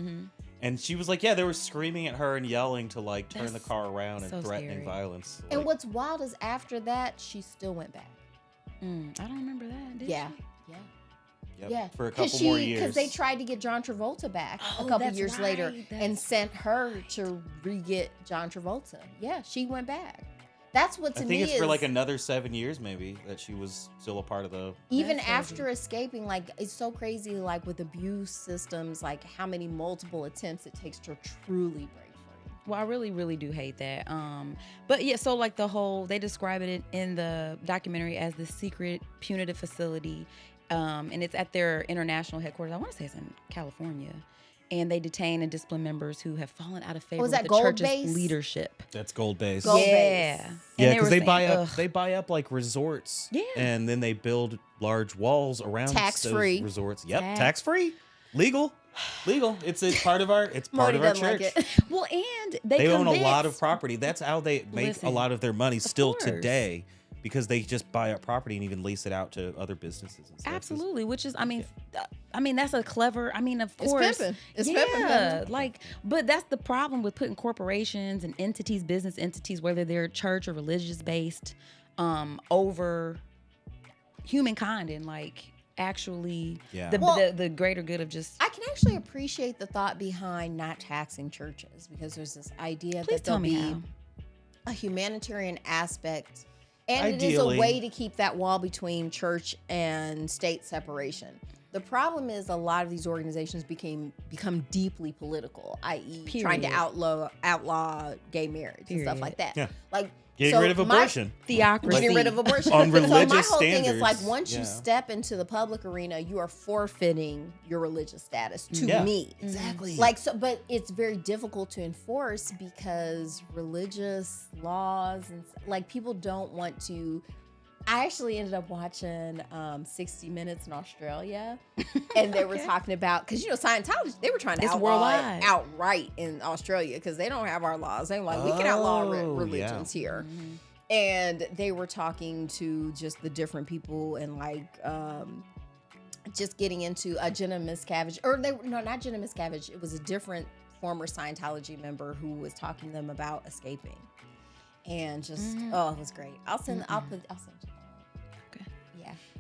And she was like, yeah, they were screaming at her and yelling to like turn the That's car around and so threatening scary. violence. And Like, what's wild is after that, she still went back. I don't remember that. Did Yeah, she? yeah, yep, yeah. for a couple more years. Because they tried to get John Travolta back Oh, a couple that's years later right. and That's- sent her to re-get John Travolta. Yeah, she went back. That's what to I me think it's is for like another 7 years maybe that she was still a part of the. even That's after escaping. Like it's so crazy. Like with abuse systems, like how many multiple attempts it takes to truly break free. Well, I really, really do hate that. But yeah, so like they describe it in the documentary as the secret punitive facility, and it's at their international headquarters. I want to say it's in California, and they detain and discipline members who have fallen out of favor with the church's leadership. That's gold base. Gold Yeah, base. Yeah, because they buy up like resorts. Yeah. And then they build large walls around Tax-free. those resorts. Yep, tax-free, legal. It's a part of our church. Like it. Well, and they own a lot of property. That's how they make a lot of their money still course. Today, because they just buy up property and even lease it out to other businesses and stuff. Absolutely, which is, I mean, that's a clever. I mean, of course, It's pimping. It's pimping. Like, but that's the problem with putting corporations and entities, business entities, whether they're church or religious based, over humankind and like actually the greater good of just. I can actually appreciate the thought behind not taxing churches, because there's this idea that there'll be a humanitarian aspect, and it is a way to keep that wall between church and state separation. The problem is a lot of these organizations become deeply political, i.e. trying to outlaw gay marriage and stuff like that. Yeah. Like getting rid of abortion. Theocracy. Getting rid of abortion. On religious so my whole standards. thing is like, once you step into the public arena, you are forfeiting your religious status to me. Exactly. Like, so, but it's very difficult to enforce because religious laws and like people don't want to. I actually ended up watching 60 Minutes in Australia, and they were talking about, because Scientology, they were trying to outlaw it outright in Australia because they don't have our laws. They were like, we can outlaw religions here. And they were talking to just the different people and like just getting into Jenna Miscavige, not Jenna Miscavige. It was a different former Scientology member who was talking to them about escaping. And just it was great. I'll send you. Okay.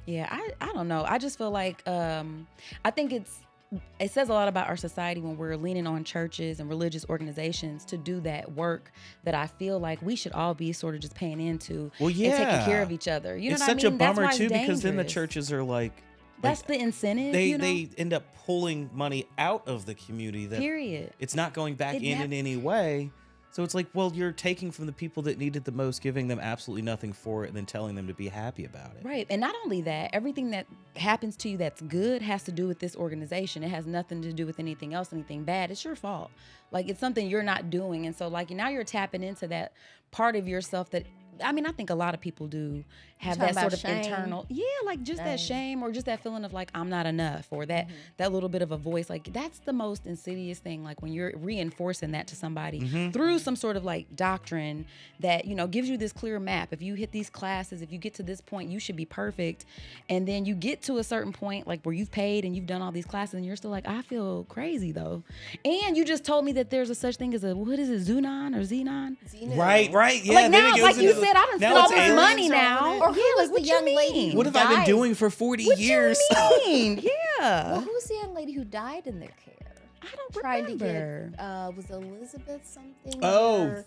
Yeah, I don't know. I just feel like I think it says a lot about our society when we're leaning on churches and religious organizations to do that work that I feel like we should all be sort of just paying into and taking care of each other. You know what I mean? It's such a bummer too, dangerous. because then the churches are like that's the incentive. They end up pulling money out of the community. Period. It's not going back in any way. So it's like, well, you're taking from the people that needed the most, giving them absolutely nothing for it, and then telling them to be happy about it. Right. And not only that, everything that happens to you that's good has to do with this organization. It has nothing to do with anything else, anything bad. It's your fault. Like, it's something you're not doing. And so, like, now you're tapping into that part of yourself that, I mean, I think a lot of people do have that sort of shame. Internal, like just that shame or just that feeling of like, I'm not enough, or that little bit of a voice. Like, that's the most insidious thing. Like when you're reinforcing that to somebody through some sort of like doctrine that, gives you this clear map. If you hit these classes, if you get to this point, you should be perfect. And then you get to a certain point, like where you've paid and you've done all these classes and you're still like, I feel crazy though. And you just told me that there's a such thing as what is it, Zunon or Xenon? Right. Yeah. Like now, like you said, I done spent all this money now. Or who was the young lady? What have I been doing for 40 years? What you mean? Yeah. Well, who's the young lady who died in their care? I don't Trying remember. to get, was Elizabeth something? Oh,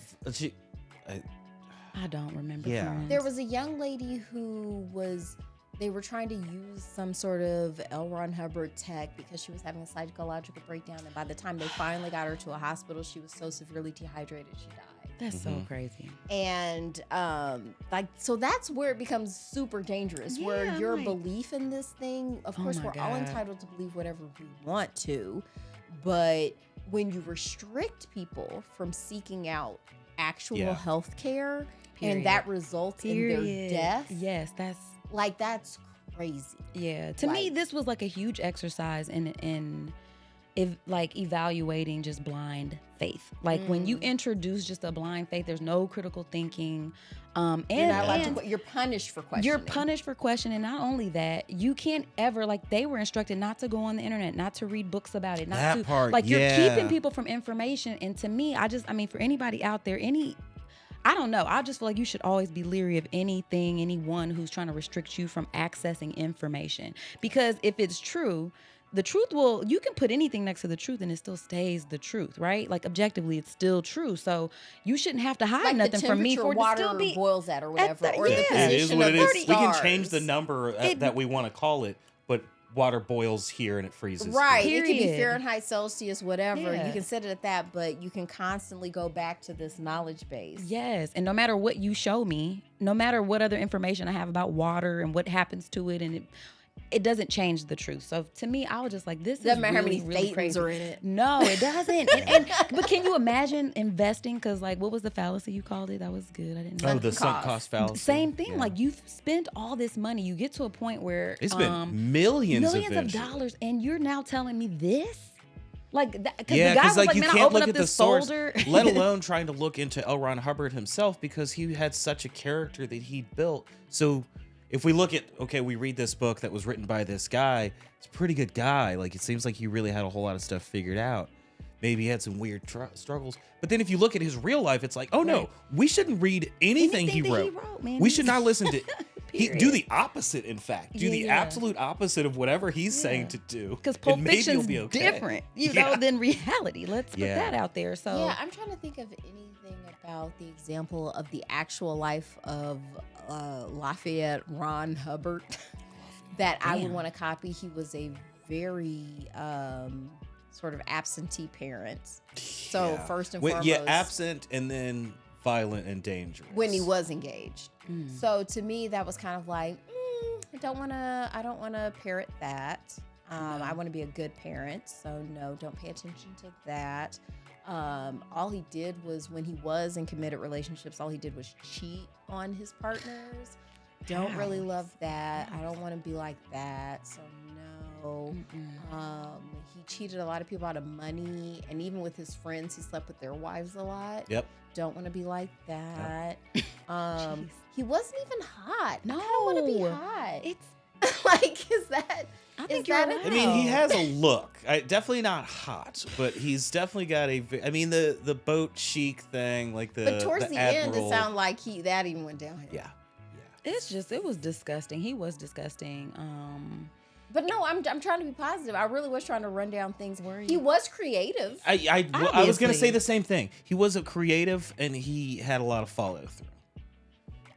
I don't remember. Yeah. Friends. There was a young lady who they were trying to use some sort of L. Ron Hubbard tech because she was having a psychological breakdown. And by the time they finally got her to a hospital, she was so severely dehydrated, she died. That's so crazy. And so that's where it becomes super dangerous, where your belief in this thing, of course, we're all entitled to believe whatever we want to, but when you restrict people from seeking out actual health care and that results in their death. Yes, that's crazy. Yeah. To me, this was like a huge exercise in evaluating just blind faith. Like when you introduce just a blind faith, there's no critical thinking. And you're not allowed to. You're punished for questioning. You're punished for questioning. Not only that, you can't ever, like, they were instructed not to go on the internet, not to read books about it, you're keeping people from information. And to me, for anybody out there, I don't know. I just feel like you should always be leery of anyone who's trying to restrict you from accessing information. Because if it's true, the truth you can put anything next to the truth and it still stays the truth, right? Like objectively, it's still true. So you shouldn't have to hide nothing from me for it to still be boils at or whatever, or the it is position what of it the is. We can stars. change the number that we want to call it, but water boils here and it freezes. Right. here. It could be Period. Fahrenheit, Celsius, whatever. Yeah. You can set it at that, but you can constantly go back to this knowledge base. Yes, and no matter what you show me, no matter what other information I have about water and what happens to it, and it doesn't change the truth. So to me, I was just like, this Doesn't is matter really, how many really thetans crazy. are in it. No, it doesn't. But can you imagine investing? Because like, what was the fallacy you called it? That was good. I didn't know. Oh, the sunk cost. cost fallacy. Same thing. Yeah. Like you've spent all this money. You get to a point where It's been millions of eventually. dollars, and you're now telling me this? Like, because Yeah, the guy because was like like, you man, I can't opened look up at the this source, folder. let alone trying to look into L. Ron Hubbard himself, because he had such a character that he built. So if we look at, okay, we read this book that was written by this guy, it's a pretty good guy. Like, it seems like he really had a whole lot of stuff figured out. Maybe he had some weird struggles. But then if you look at his real life, it's like, oh no, we shouldn't read anything he that wrote. man. We should not listen to do Period. the opposite, in fact. Do Yeah, the yeah. absolute opposite of whatever he's saying to do. Because Pulp and maybe you'll Fiction's be okay. different, you Yeah. know, than reality. Let's put Yeah. that out there. So Yeah, I'm trying to think of anything about the example of the actual life of Lafayette Ron Hubbard that I would Damn. want to copy. He was a very sort of absentee parent. So Yeah. first and When- foremost, yeah, absent and then violent and dangerous. when he was engaged. Mm. So to me, that was kind of like, I don't want to parrot that. I want to be a good parent. So no, don't pay attention to that. All he did was, when he was in committed relationships, all he did was cheat on his partners. Don't How? really love that. I don't want to be like that. So no. He cheated a lot of people out of money, and even with his friends, he slept with their wives a lot. Yep. Don't want to be like that. He wasn't even hot. No. I don't want to be hot. it's. Like, is that? I think is you're that right. I mean, he no? has a look. Definitely not hot, but he's definitely got a. I mean, the boat chic thing, like the. But towards the end, Admiral. it sounded like that even went downhill. Yeah. It's just, it was disgusting. He was disgusting. But no, I'm trying to be positive. I really was trying to run down things. Were you? He was creative. I was gonna Obviously. say the same thing. He was a creative, and he had a lot of follow through.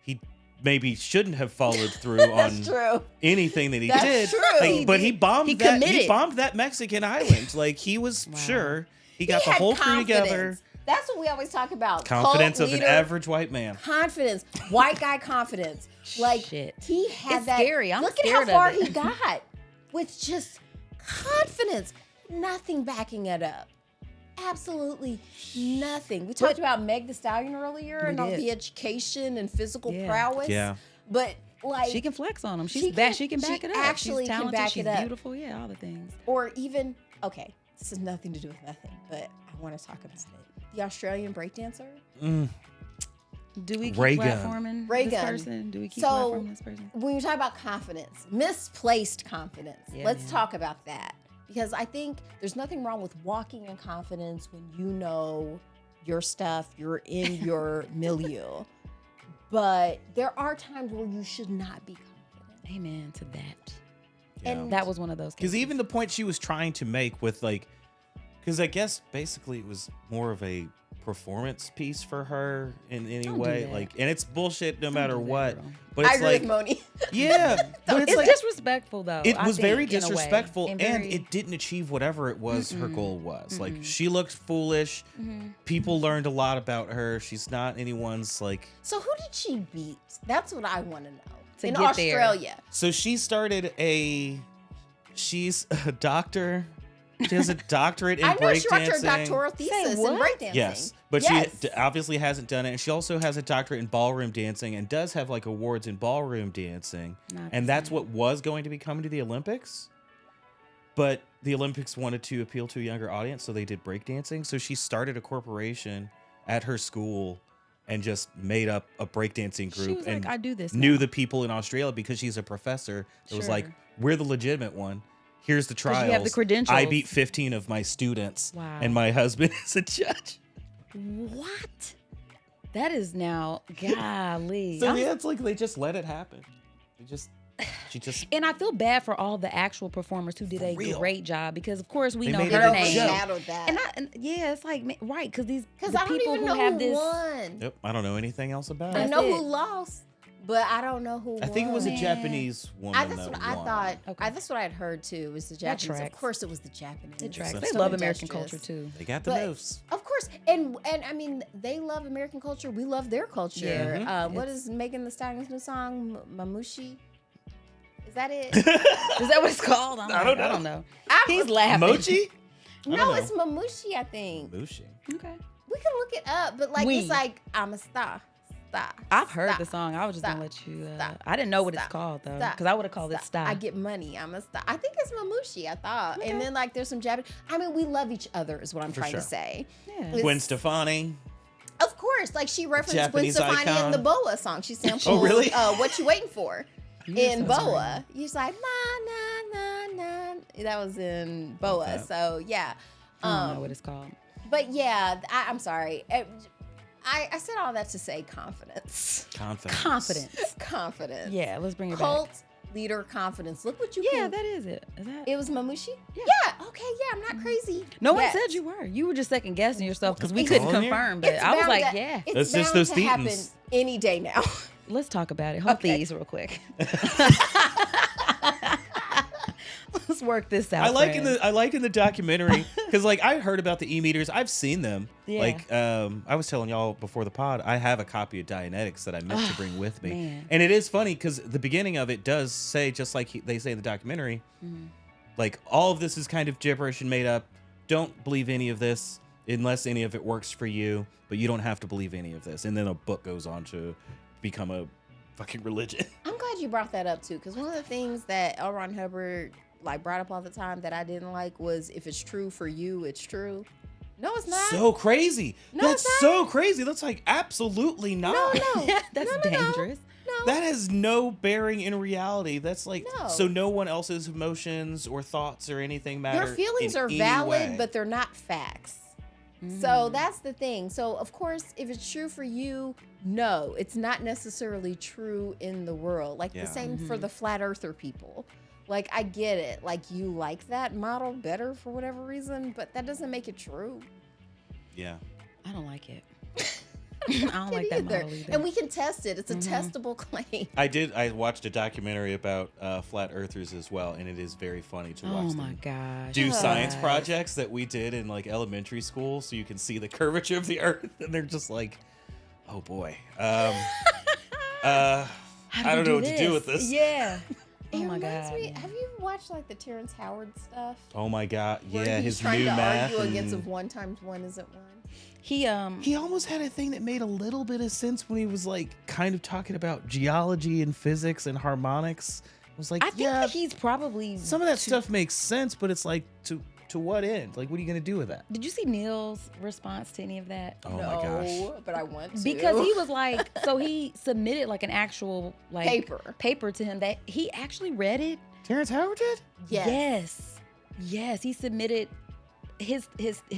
He maybe shouldn't have followed through on That's true. anything that he That's did. true. Like, but he bombed He that. He committed. bombed that Mexican island. Like, he was Wow. sure he got the had whole crew together. confidence. That's what we always talk about. Confidence Cult of an leader, average white man. confidence, white guy confidence. Like, Shit. he had It's that. scary. I'm look at scared how of far it. he got with just confidence, nothing backing it up. Absolutely nothing. We talked about Meg the Stallion earlier We and all did. the education and physical Yeah. prowess. Yeah. But like, She can flex on him. she She can back she it up. actually She's can talented. back She's it up. beautiful. Yeah, all the things. or even, okay, this has nothing to do with nothing, but I want to talk about it. The Australian breakdancer. Do we keep Ray gun. platforming Ray this gun. person? Do we keep So, platforming this person? When you talk about confidence, misplaced confidence, Yeah, let's yeah. talk about that. Because I think there's nothing wrong with walking in confidence when you know your stuff, you're in your milieu. But there are times where you should not be confident. Amen to that. And That was one of those cases. Because even the point she was trying to make with, like, because I guess basically it was more of a performance piece for her in any Don't do way. that. Like, and it's bullshit no Don't matter do that, what. girl. But I it's agree like, with Moni. yeah, but it's It's like disrespectful though. it I was very think, in a way. disrespectful, and very- it didn't achieve whatever it was her goal was. Like, she looked foolish. People learned a lot about her. She's not anyone's like. So who did she beat? That's what I want to know. To in get there. Australia. So she started she's a doctor. She has a doctorate in I know she wrote her breakdancing. doctoral thesis in what? breakdancing. Yes, but Yes. she obviously hasn't done it, and she also has a doctorate in ballroom dancing and does have like awards in ballroom dancing, Not and the that's same. what was going to be coming to the Olympics. But the Olympics wanted to appeal to a younger audience, so they did breakdancing. So she started a corporation at her school and just made up a breakdancing She group was and like, I do this. knew now. the people in Australia because she's a professor. It was like, Sure. we're the legitimate one. Here's the 'Cause trials. you have the credentials. I beat 15 of my students, Wow. and my husband is a judge. What? That is now, golly. So I'm- yeah, it's like they just let it happen. She just. And I feel bad for all the actual performers who did a real. great job because, of course, we They know made their it a names. joke. overshadowed that. And yeah, it's like right because these Because the I don't people even who know have who this. won. Yep, I don't know anything else about I it. know That's who it. lost. but I don't know who. I think it was a Man. Japanese woman. That's that what I won. thought. Okay. That's what I had heard too. Was the That Japanese? Of tracks. course, it was the Japanese. It tracks. So They So love American industrious. culture too. They got the But- moves. Of course, and I mean, they love American culture. We love their culture. Yeah. What is Megan Thee Stallion's new song? Mamushi. Is that it? Is that what it's called? I don't know. He's laughing. Mochi? I No, don't know. it's Mamushi. I think Mushi. Okay. we can look it up, but like We. it's like I'm a star. I've heard Stop. the song. I was just gonna Stop. let you. Stop. I didn't know what it's Stop. called though, Stop. because I would have called it Stop. "Stop." I get money. I'm a star. I think it's Mamushi. I thought, Okay. and then like there's some Japanese. I mean, we love each other. Is what I'm For trying sure. to say. Yeah. It's- Gwen Stefani. Of course, like she referenced Japanese Gwen Stefani icon. in the Boa song. She sampled Oh, really? What You Waiting For in sounds Boa. He's like, na, na, na, na. That was in Boa. Okay. So, yeah. I don't know what it's called. But, yeah, I'm sorry. I said all that to say confidence. Confidence. Confidence. Yeah, let's bring it Cult back. leader confidence. Look what you Yeah, can. that is it. Is that? It was Mamushi? Yeah. Okay, yeah, I'm not crazy. No one Yes. said you were. You were just second guessing yourself because we It's couldn't all in here. confirm. But It's I was bound like, to- yeah. It's That's just bound those to happen Thetans. any day now. Let's talk about it. Hold Okay. these real quick. Let's work this out. I like in friends. the documentary because like I heard about the e-meters. I've seen them. Yeah. Like I was telling y'all before the pod, I have a copy of Dianetics that I meant to bring with me. man. And it is funny because the beginning of it does say, just like they say in the documentary, like all of this is kind of gibberish and made up. Don't believe any of this unless any of it works for you, but you don't have to believe any of this. And then a book goes on to become a fucking religion. I'm glad you brought that up too, because one of the things that L. Ron Hubbard like brought up all the time that I didn't like was if it's true for you, it's true. No, it's not. So crazy. No, That's it's so crazy. That's like absolutely not. no. Yeah, that's No, no, no. dangerous. No. That has no bearing in reality. That's like No. so no one else's emotions or thoughts or anything matter. Your feelings in are any valid, way. but they're not facts. Mm. So that's the thing. So of course, if it's true for you, no, it's not necessarily true in the world. Like Yeah. the same Mm-hmm. for the flat earther people. Like I get it. Like you like that model better for whatever reason, but that doesn't make it true. yeah. I don't like it. I don't like that model either. And we can test it. It's a Mm-hmm. testable claim. I watched a documentary about flat earthers as well, and it is very funny to watch Oh my them gosh. do science Guys. projects that we did in like elementary school, so you can see the curvature of the Earth, and they're just like, oh boy. How I do don't we know what to do with this. Yeah. Oh It my reminds God. me, have you watched like the Terrence Howard stuff? Oh my god, Where yeah, he's his trying new to math. argue against and- if 1 times 1 isn't 1. He almost had a thing that made a little bit of sense when he was like kind of talking about geology and physics and harmonics. It was like, I think yeah, that he's probably some of that stuff makes sense, but it's like to what end? Like, what are you gonna do with that? Did you see Neil's response to any of that? Oh my gosh. But I want to. Because he was like, so he submitted like an actual like paper to him that he actually read it. Terrence Howard did? Yes, he submitted his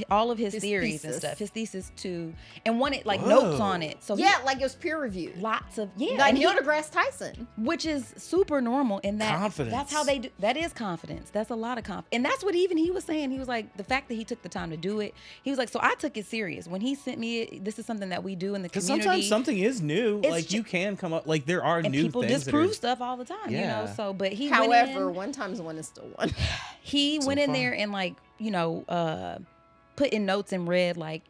all of his theories and thesis. stuff, his thesis to, and wanted like Whoa. notes on it. So Yeah, like it was peer reviewed. lots of Like and Neil deGrasse Tyson. which is super normal in that Confidence. that's how they do. That is confidence. That's a lot of confidence, and that's what even he was saying. He was like, the fact that he took the time to do it. He was like, so I took it serious when he sent me it. This is something that we do in the Because community. sometimes something is new. It's Like ju- you can come up. Like there are and new people things. disprove that stuff all the time, you Yeah. know. So, but he However, went 1 times 1 is still 1. he So went in far. there and like put in notes and read like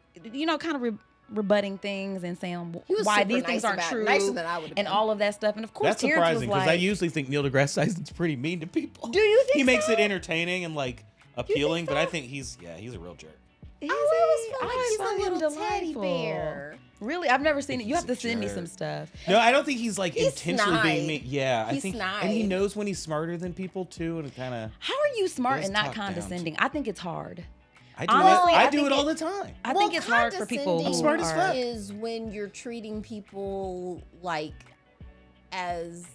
kind of rebutting things and saying He was why super these things nice aren't about it. true, Nicer than I would have and been. all of that stuff. And of course, That's Terrence surprising was because like, I usually think Neil deGrasse Tyson's pretty mean to people. do you think He makes so? it entertaining and like appealing, but so? I think he's a real jerk. Is I he? always feel like I he's find a him little teddy delightful. bear. Really, I've never seen it. You He's have to a send me jerk. some stuff. No, I don't think he's like He's intentionally being snide. mean. Yeah, I He's think, snide. and he knows when he's smarter than people too, and kind of. How are you smart Let's and not talk down to- condescending? I think it's hard. I do Honestly, it. I I do think it all it- the time. I think it's hard for people who I'm smart as are. fuck. Is when you're treating people like as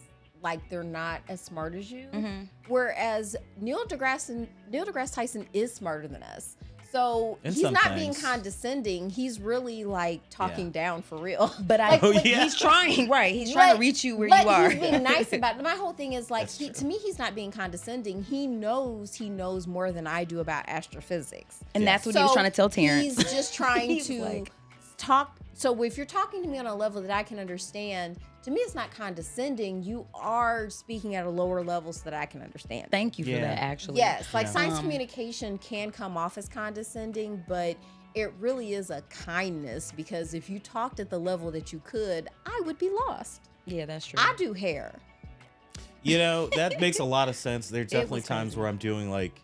like they're not as smart as you. Mhm. Whereas Neil deGrasse Tyson is smarter than us. So And he's not sometimes. being condescending. He's really like talking down for real. But I, Like, Oh, like, yeah. he's trying, right? He's trying to But- reach you where but you are. he's being nice about it. My whole thing is like, That's true. to me, he's not being condescending. He knows more than I do about astrophysics. and Yeah. that's what he was trying to tell Terrence. He's just trying He's to like- talk So if you're talking to me on a level that I can understand, to me it's not condescending. You are speaking at a lower level so that I can understand. Thank you for that, actually. Yes, like science communication can come off as condescending, but it really is a kindness, because if you talked at the level that you could, I would be lost. Yeah, that's true. I do hair. You know, that makes a lot of sense. There's definitely was times crazy. where I'm doing like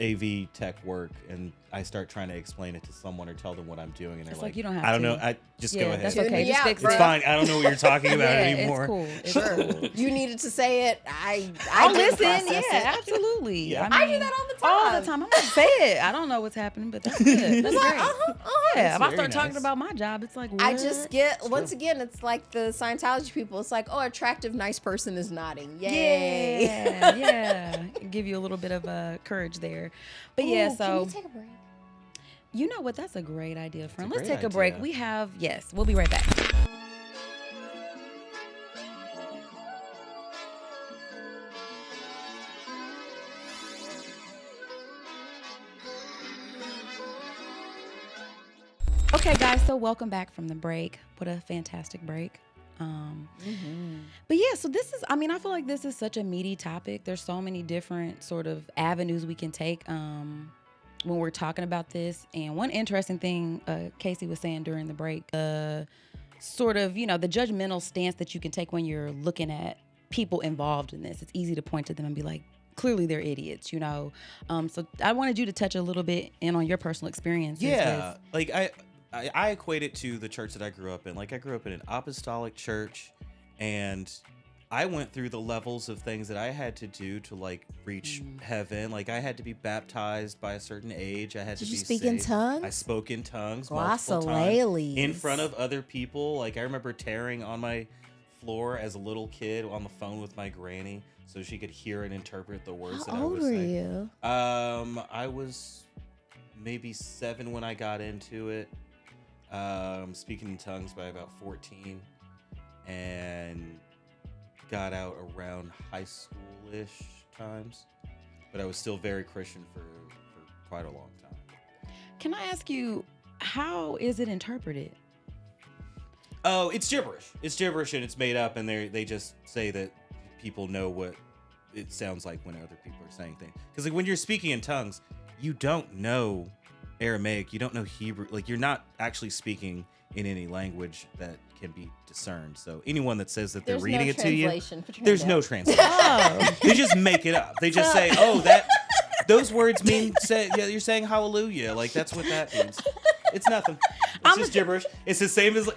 AV tech work and I start trying to explain it to someone or tell them what I'm doing, and they're It's like, like, you don't have I don't to. know. I just go ahead. That's okay. Just Yeah, fix It's it. fine. I don't know what you're talking about Yeah, anymore. It's cool. It's Sure. cool. You needed to say it. I I'll didn't listen. process Yeah, it. absolutely. Yeah. I I do mean, that all the time. all the time. I'm like, say it. I don't know what's happening, but that's good. That's great. Yeah, if I very start talking nice. about my job, it's like, what? I just get, once again, it's like the Scientology people. It's like, oh, attractive, nice person is nodding. Yay. Yeah. Give you a little bit of courage there. But yeah, Ooh, so. Can you take a break? You know what? That's a great idea, friend. a Let's great take a break. idea. We have, yes, we'll be right back. Okay, guys, so welcome back from the break. What a fantastic break. But yeah, so this is, I mean, I feel like this is such a meaty topic. There's so many different sort of avenues we can take when we're talking about this. And one interesting thing Casey was saying during the break, sort of, you know, the judgmental stance that you can take when you're looking at people involved in this. It's easy to point to them and be like, clearly they're idiots, you know? So I wanted you to touch a little bit in on your personal experiences. Yeah, like I equate it to the church that I grew up in. Like I grew up in an apostolic church, and I went through the levels of things that I had to do to like reach heaven. Like I had to be baptized by a certain age. I had to Did be you speak in saved. tongues? I spoke in tongues multiple times Glossolalia. in front of other people. Like I remember tearing on my floor as a little kid on the phone with my granny so she could hear and interpret the words that I How was old were saying. you? I was maybe 7 when I got into it. Speaking in tongues by about 14, and got out around high school-ish times, but I was still very Christian for quite a long time. Can I ask you, how is it interpreted? Oh, it's gibberish. It's gibberish, and it's made up, and they just say that people know what it sounds like when other people are saying things. Because like when you're speaking in tongues, you don't know Aramaic, you don't know Hebrew, like you're not actually speaking in any language that can be discerned. So anyone that says that they're There's reading no it to you, translation for there's no translation. translation. They just make it up. They just say, "Oh, that those words mean yeah, you're saying hallelujah." Like that's what that means. It's nothing. It's just gibberish. It's the same as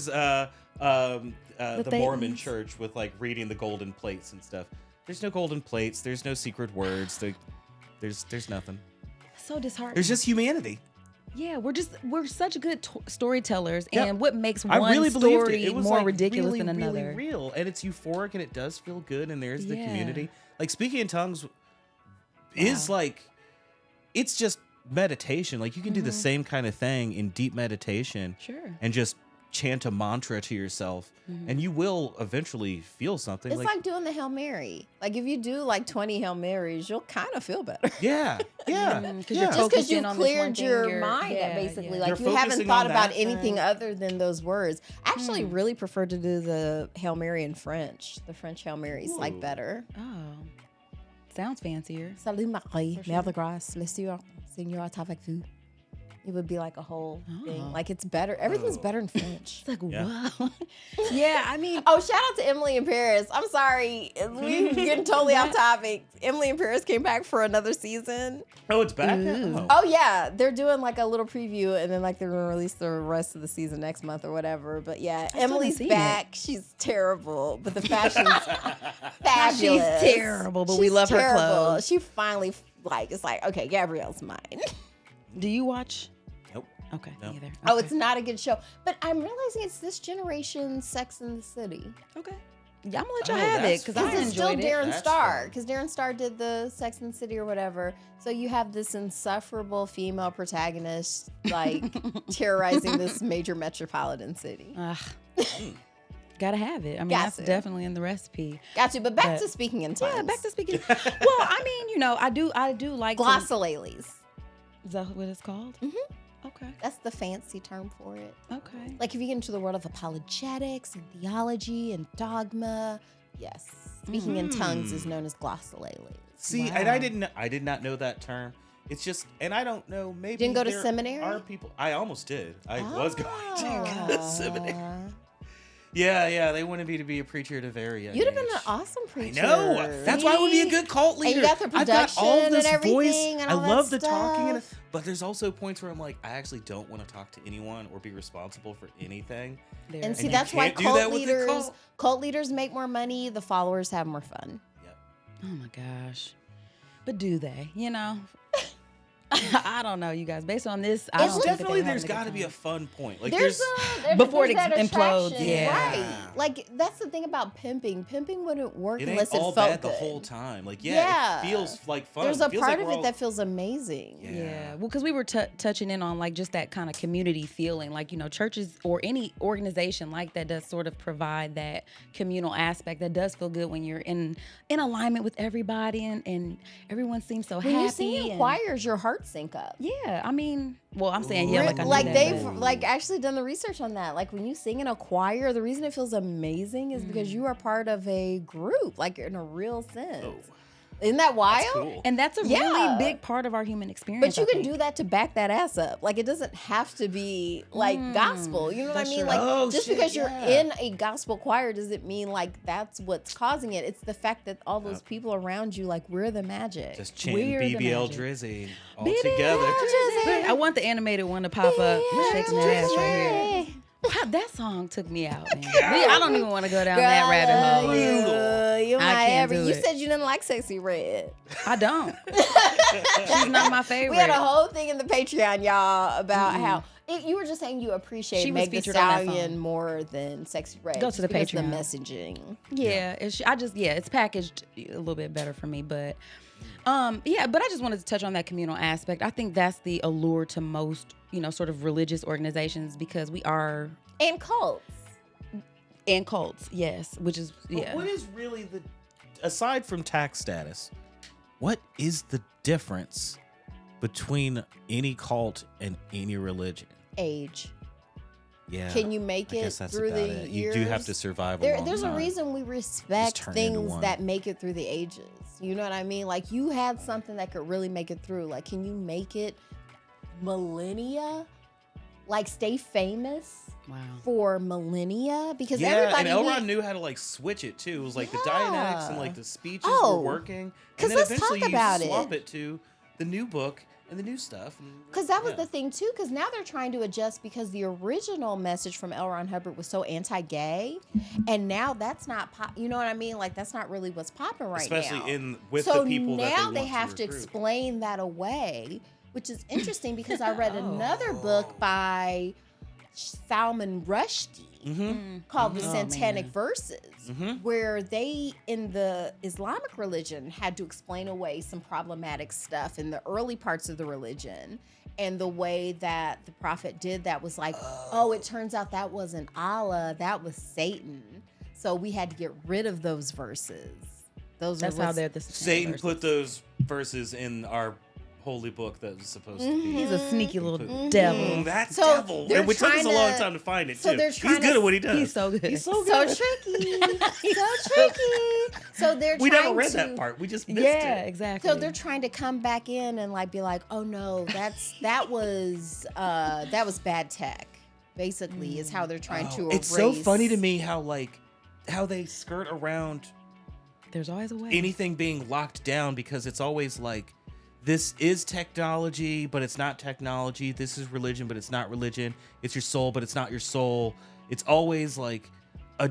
the Mormon Thetans. church with like reading the golden plates and stuff. There's no golden plates. There's no secret words. There's nothing. So disheartening. There's just humanity. Yeah, we're such good storytellers, Yep. and what makes I one really believed story it. It was more like ridiculous really, than another. really real, and it's euphoric, and it does feel good, and there's the Yeah. community. Like speaking in tongues is like, it's just meditation. Like you can do the same kind of thing in deep meditation, Sure. and just chant a mantra to yourself, and you will eventually feel something. It's like doing the Hail Mary. Like if you do like 20 Hail Marys, you'll kind of feel better. yeah, yeah, Mm, 'cause yeah. you're Just because focused in you've on this one cleared thing, your mind, yeah, basically. yeah. Like You're you haven't focusing thought on about that anything thing. other than those words. I actually really prefer to do the Hail Mary in French. The French Hail Marys like Ooh. better. Oh, sounds fancier. Salut Marie, For sure. Mère de grâce, le Seigneur est avec vous. It would be like a whole thing. Oh. Like it's better. Everything's Oh. better in French. It's like, Yeah. wow. Yeah, I mean, Oh, shout out to Emily in Paris. I'm sorry. We're getting totally off topic. Emily in Paris came back for another season. Oh, it's back. Ooh. Oh. Oh, yeah. They're doing like a little preview and then like they're going to release the rest of the season next month or whatever. But yeah, still haven't Emily's seen back. She's terrible, but the fashion's fabulous. She's terrible, but we She's love her terrible. clothes. She finally like, it's like, okay, Gabrielle's mine. Do you watch? Nope. Okay, No. neither. Oh, Okay. it's not a good show. But I'm realizing it's this generation's Sex and the City. Okay. Yeah, I'm gonna let y'all Oh, have it that's because fun. I Because it's still enjoyed it. Darren That's Star. fun. Because Darren Star did the Sex and the City or whatever. So you have this insufferable female protagonist like terrorizing this major metropolitan city. Ugh. Gotta have it. I mean, Got that's to. definitely in the recipe. Got you. But back But- to speaking in tongues. Yeah, back to speaking. Well, I mean, you know, I do like to- glossolales. Is that what it's called? Mhm. Okay. Okay. That's the fancy term for it. Okay. Like if you get into the world of apologetics and theology and dogma, yes, speaking in tongues is known as glossolalia. See, and I did not know that term. It's just, and I don't know, maybe Didn't go to there seminary? Are people? I almost did. I was going to Ah. seminary. Yeah, they wanted me to be a preacher at a very young You'd have been age. an awesome preacher. I know. That's why I would be a good cult leader. And you got the I've got all production this and everything voice. and I all that love the talking, and stuff. but there's also points where I'm like, I actually don't want to talk to anyone or be responsible for anything. And see, you that's why can't do that cult with the leaders, cult leaders make more money. The followers have more fun. Yep. Oh my gosh. But do they? You know? I don't know, you guys. Based on this, I It's don't think that Definitely, they're there's having got to good be a time. fun point. Like There's Before there's it that implodes, attraction, yeah. right? Like that's the thing about pimping. Pimping wouldn't work it unless ain't all it felt bad good. the whole time. Like Yeah. it feels like fun. There's a It feels part like of we're it all- that feels amazing. Yeah, well, because we were touching in on like just that kind of community feeling, like, you know, churches or any organization like that does sort of provide that communal aspect that does feel good when you're in alignment with everybody and everyone seems so When happy. you sing in and- choirs, your heart sync up. Yeah, I mean, well, I'm saying yeah, like I knew like that, they've but- like actually done the research on that. Like when you sing in a choir, the reason it feels amazing is because you are part of a group, like in a real sense. Oh, Isn't that wild? that's cool. and that's a Yeah. really big part of our human experience. But you I can think. do that to back that ass up. Like it doesn't have to be like gospel. You know what I that's mean? true. Like Oh, just shit, because you're yeah. in a gospel choir doesn't mean like that's what's causing it. It's the fact that all those people around you, like we're the magic. Just chanting We're the BBL magic. Drizzy all BBL together. I want the animated one to pop up, shaking that ass right here. Wow, that song took me out, man. I don't even want to go down Girl, that I rabbit love hole. you. You I my can't every. do You it. said you didn't like Sexy Red. I don't. She's not my favorite. We had a whole thing in the Patreon, y'all, about how you were just saying you appreciate She was Meg Thee featured on that Stallion song. more than Sexy Red. Go just to the because of Patreon. The messaging. Yeah, it's packaged a little bit better for me, but but I just wanted to touch on that communal aspect. I think that's the allure to most, you know, sort of religious organizations because we are And cults. in cults, yes, which is But what is really aside from tax status, what is the difference between any cult and any religion? Age. Yeah. Can you make I it guess that's through about the it. years? You do have to survive a long There's a time. reason we respect turn into things one. that make it through the ages. You know what I mean? Like you had something that could really make it through. Like, can you make it millennia? Like stay famous wow. for millennia? Because Yeah, everybody and Elrond knew how to like switch it too. It was like the Dianetics and like the speeches Oh, were working, 'cause and then let's eventually talk you about swap it. it to the new book and the new stuff. Because that was yeah. the thing too. Because now they're trying to adjust because the original message from L. Ron Hubbard was so anti-gay, and now that's not pop. You know what I mean? Like that's not really what's popping right Especially now. with so the people that now they they have to recruit. explain that away, which is interesting because I read another book by Salman Rushdie called The Oh, Satanic man. Verses, where they, in the Islamic religion, had to explain away some problematic stuff in the early parts of the religion. And the way that the prophet did that was like, oh, it turns out that wasn't Allah, that was Satan. So we had to get rid of those verses. That's That's how they're the Satan verses. put those verses in our holy book that was supposed to be. He's a sneaky little devil. That So devil. they're And it took us a trying long to- time to find it so too. they're He's trying good to- at what he does. He's so good. He's so so good. tricky. So tricky. So they're We trying never read to, that part. We just missed Yeah, it. exactly. So they're trying to come back in and like be like, oh no, that was bad tech. Basically, is how they're trying to erase. It's so funny to me how they skirt around There's always a way. anything being locked down because it's always like this is technology, but it's not technology. This is religion, but it's not religion. It's your soul, but it's not your soul. It's always like a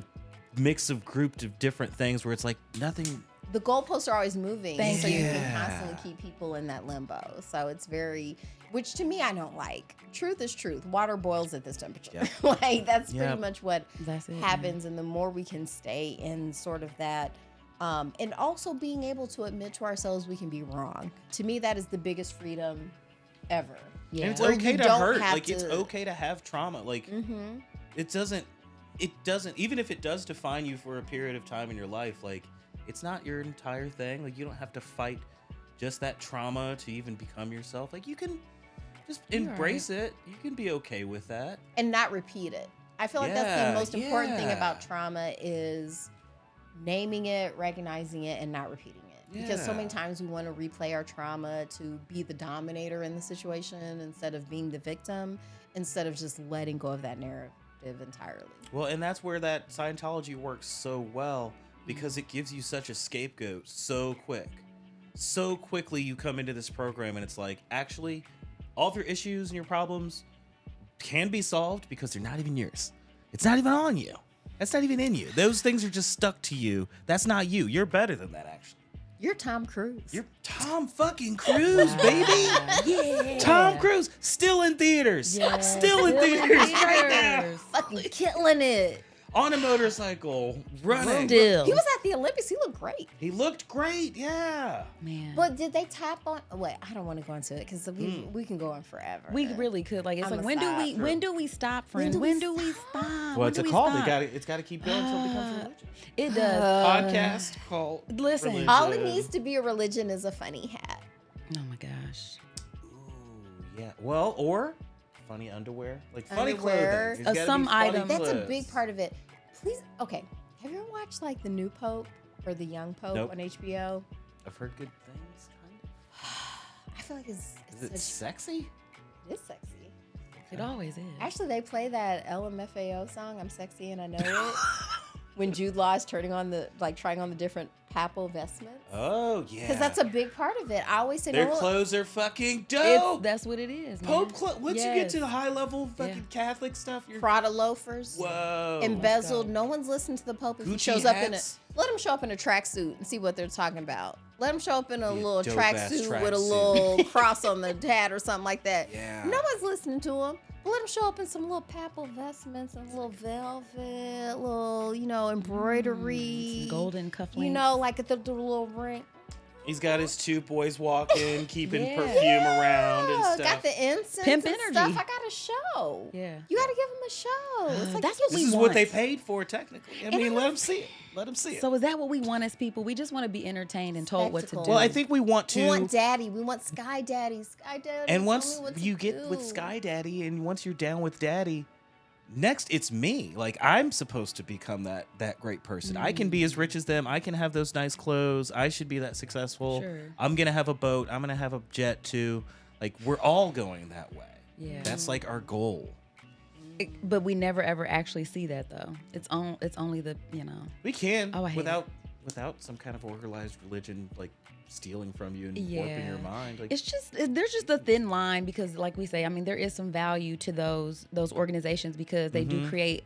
mix of grouped of different things where it's like nothing. The goalposts are always moving, Thank so you you. can constantly keep people in that limbo. So it's very, which to me I don't like. Truth is truth. Water boils at this temperature. Yep. Like that's Yep. pretty much what That's it, happens. And the more we can stay in sort of that, and also being able to admit to ourselves we can be wrong. To me, that is the biggest freedom ever. Yeah. And it's Where okay you to don't hurt. have Like it's to- okay to have trauma. Like it doesn't even if it does define you for a period of time in your life, like it's not your entire thing. Like you don't have to fight just that trauma to even become yourself. Like you can Just embrace it. You can be okay with that. And not repeat it. I feel like that's the most important thing about trauma is naming it, recognizing it, and not repeating it. Because so many times we want to replay our trauma to be the dominator in the situation instead of being the victim, instead of just letting go of that narrative entirely. Well, and that's where that Scientology works so well, because it gives you such a scapegoat so quick. So quickly you come into this program and it's like, actually, all of your issues and your problems can be solved because they're not even yours. It's not even on you. That's not even in you. Those things are just stuck to you. That's not you. You're better than that, actually. You're Tom Cruise. You're Tom fucking Cruise, baby. Yeah. Tom Cruise, still in theaters. Yeah. Still in theaters right now. Fucking killing it. On a motorcycle, running. Still. He was at the Olympics. He looked great. He looked great, yeah. Man. But did they tap on? Wait, I don't want to go into it because we can go on forever. We really could. Like, it's I'ma like, when do we stop, friends? When do we stop? Well, When it's do a we call. stop? It's got to keep going until it becomes religion. It does. Podcast called Listen. Religion. All it needs to be a religion is a funny hat. Oh my gosh. Ooh, yeah. Well, or funny underwear. Like funny Underwear. clothing. There's gotta Some be funny items. That's a clothes. big part of it. Please, okay. Have you ever watched like The New Pope or The Young Pope Nope. on HBO? I've heard good things, kind of. I feel like Is it it's sexy? it is sexy. It always is. Actually, they play that LMFAO song, "I'm Sexy and I Know It," when Jude Law is trying on the different papal vestments. Oh, yeah. Because that's a big part of it. I always say, Their no, clothes are fucking dope. That's what it is, man. Pope clothes. Once you get to the Yes. high level fucking Catholic stuff, you're Prada loafers, whoa. embezzled. No one's listening to the Pope if he Gucci shows up in a. hats. Let him show up in a tracksuit and see what they're talking about. Let him show up in a Yeah, little dope-ass tracksuit with a tracksuit. little cross on the hat or something like that. Yeah. No one's listening to him. But let him show up in some little papal vestments and a little velvet, little, embroidery. Some golden cufflinks. Like the little ring. He's got his two boys walking, keeping Yeah. perfume around and stuff. Got the incense Pimp and energy. stuff. I got a show. Yeah. You got to give him a show. It's like That's what This we is want. what they paid for, technically. I mean, it let them see it. Let them see it. So is that what we want as people? We just want to be entertained and told what to Spectacle. do. Well, I think we want to. We want daddy. We want Sky Daddy. Sky Daddy. And tell once me what to you get with do. Sky Daddy, and once you're down with Daddy, next it's me. Like, I'm supposed to become that great person. I can be as rich as them. I can have those nice clothes. I should be that successful. Sure. I'm gonna have a boat. I'm gonna have a jet too. Like, we're all going that way. Yeah. That's like our goal. But we never ever actually see that though. It's only the We can Oh, I hate without some kind of organized religion, like stealing from you and warping your mind. Like, It's just there's just a thin line because, like we say, I mean, there is some value to those organizations because they do create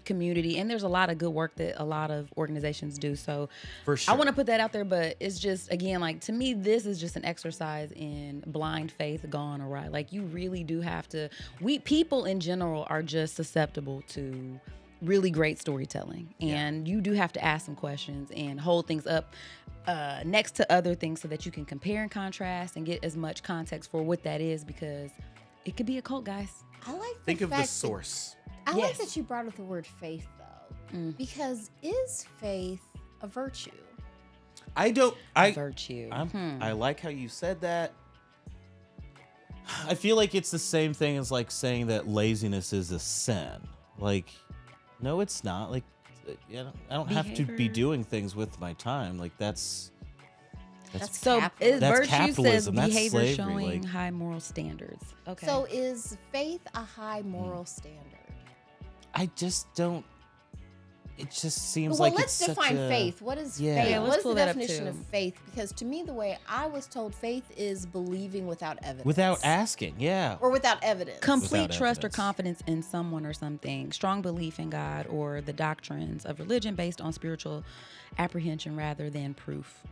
community, and there's a lot of good work that a lot of organizations do. So for sure. I want to put that out there, but it's just, again, like, to me, this is just an exercise in blind faith gone awry. Like, you really do have to. People in general are just susceptible to really great storytelling, and you do have to ask some questions and hold things up next to other things so that you can compare and contrast and get as much context for what that is, because it could be a cult, guys. I like the Think of the fact that- source. I like Yes. that you brought up the word faith, though, because is faith a virtue? Virtue. I like how you said that. I feel like it's the same thing as like saying that laziness is a sin. Like, no, it's not. Like, I don't have to be Behavior. doing things with my time. Like, that's So capitalism. virtue says capitalism. That's behavior slavery, showing like- high moral standards. Okay. So is faith a high moral standard? I just don't. It just seems Well, like let's it's define such a, faith. What is Yeah. faith? Yeah, let's What is pull the that up, definition too. of faith? Because to me, the way I was told, faith is believing without evidence. without asking. Yeah. Or without evidence. complete Without trust or evidence. confidence in someone or something, strong belief in God or the doctrines of religion based on spiritual apprehension rather than proof.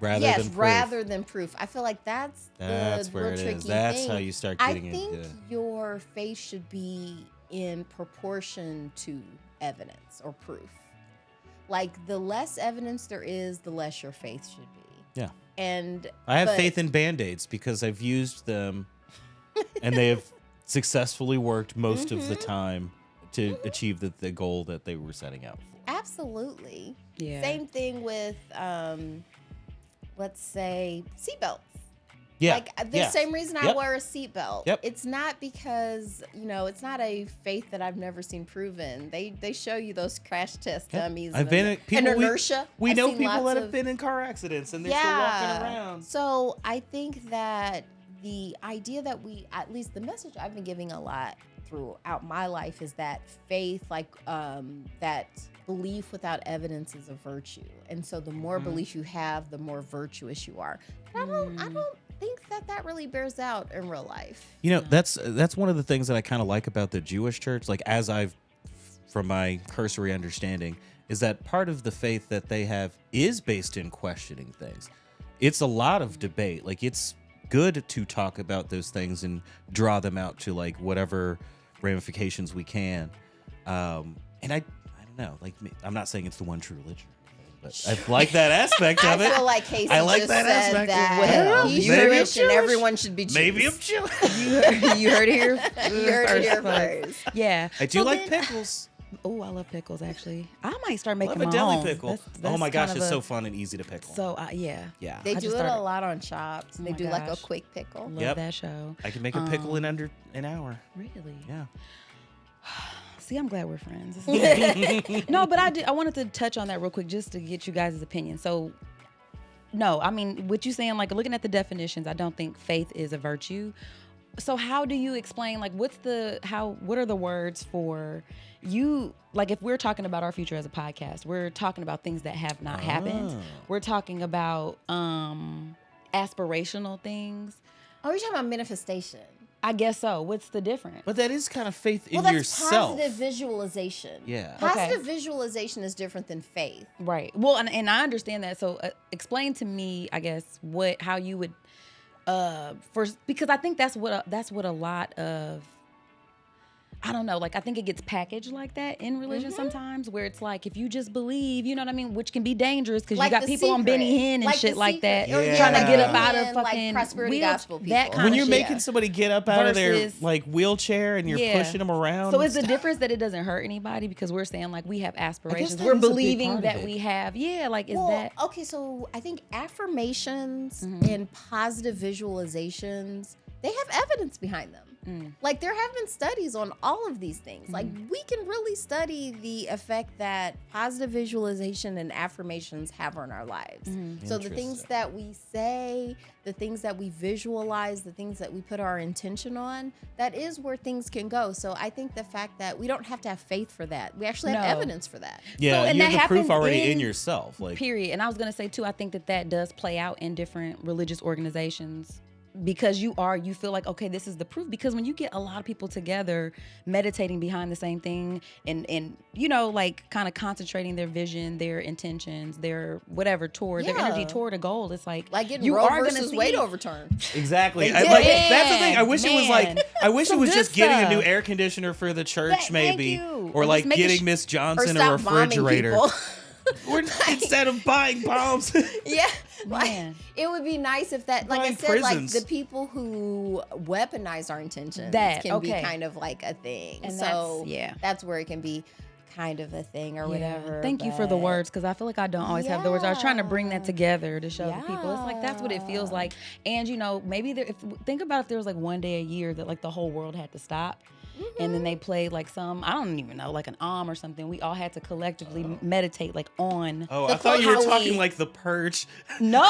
Rather yes, than proof. rather than proof. I feel like that's That's the where real it is. tricky That's thing. how you start I getting think into. your faith should be in proportion to evidence or proof. Like, the less evidence there is, the less your faith should be. Yeah. And I have but- faith in Band-Aids because I've used them and they have successfully worked most of the time to achieve the goal that they were setting out for. Absolutely. Yeah. Same thing with, let's say, seatbelts. Yeah. Like the same reason I Yep. wear a seatbelt. Yep. It's not because, it's not a faith that I've never seen proven. They show you those crash test dummies I've been at people. and inertia. We I've know seen people lots that have of- been in car accidents and they're still walking around. So I think that the idea that at least the message I've been giving a lot throughout my life is that faith, that belief without evidence is a virtue. And so the more belief you have, the more virtuous you are. But I don't think that really bears out in real life. That's one of the things that I kind of like about the Jewish church, like from my cursory understanding, is that part of the faith that they have is based in questioning things. It's a lot of debate. Like, it's good to talk about those things and draw them out to like whatever ramifications we can. And I don't know, like, I'm not saying it's the one true religion, but I like that aspect of it. I feel like Casey I like just that said aspect. that Well, he's maybe I'm Jewish and Jewish. everyone should be Jewish. Maybe I'm Jewish. You heard it here. You heard it here folks. first. Yeah. I do So like then- pickles. Oh, I love pickles. Actually, I might start I making love a my deli own. pickle. That's Oh my gosh, kind it's of so fun and easy to pickle. So yeah, Yeah. They I do just it started- a lot on Chops. They my do like a gosh. quick pickle. love Yep. that show. I can make a pickle in under an hour. Really? Yeah. See, I'm glad we're friends. This is great. No, but I wanted to touch on that real quick just to get you guys' opinion. So, no, I mean, what you saying, like looking at the definitions, I don't think faith is a virtue. So how do you explain, like, what are the words for you? Like, if we're talking about our future as a podcast, we're talking about things that have not happened. We're talking about aspirational things. Oh, you're talking about manifestation. I guess so. What's the difference? But that is kind of faith in Well, that's yourself. positive visualization. Yeah. Positive visualization is different than faith. Right. Well, and I understand that. So explain to me, I guess, how you would because I think that's what a lot of, I don't know, like I think it gets packaged like that in religion sometimes, where it's like if you just believe, you know what I mean, which can be dangerous because Like you got The people on Secret. Benny Hinn and Like shit The like that, Secret. Or trying to get up Benny out of Hinn, like fucking prosperity gospel people. that kind When of you're shit. making somebody get up out of their Versus- like wheelchair and you're Yeah. pushing them around. So and is the stuff. difference that it doesn't hurt anybody because we're saying like we have aspirations, that we're is a big believing part of that it. we have, like is Well, that okay, so I think affirmations and positive visualizations, they have evidence behind them. Like there have been studies on all of these things. Like we can really study the effect that positive visualization and affirmations have on our lives. So the things Interesting. that we say, the things that we visualize, the things that we put our intention on, that is where things can go. So I think the fact that we don't have to have faith for that. We actually have No. evidence for that. Yeah, and you that have the proof happens already in in- yourself. Like, period. And I was going to say too, I think that does play out in different religious organizations because you feel like, okay, this is the proof. Because when you get a lot of people together meditating behind the same thing and like kind of concentrating their vision, their intentions, their whatever toward their energy toward a goal, it's like Like getting you Roe are gonna versus see Wade overturned. exactly. They Like, did. that's the thing. I wish it was like, Man. I wish it Some was good just getting a new stuff. air conditioner for the church, Thank maybe, you. or Or like just make it getting Miss Or Johnson a stop bombing refrigerator, people. or instead of buying bombs. Yeah, like Man. it would be nice if that, like I Buying said, prisons. like the people who weaponize our intentions That, can okay. be kind of like a thing. And so that's where it can be kind of a thing or whatever. Thank you for the but- words because I feel like I don't always have the words. I was trying to bring that Yeah. together to show the people. It's like that's what it feels Yeah. like. And maybe think about if there was like one day a year that like the whole world had to stop. And then they played like I don't even know, like an or something. We all had to collectively meditate like on. Oh, The I thought you were how talking we- like The Purge. No,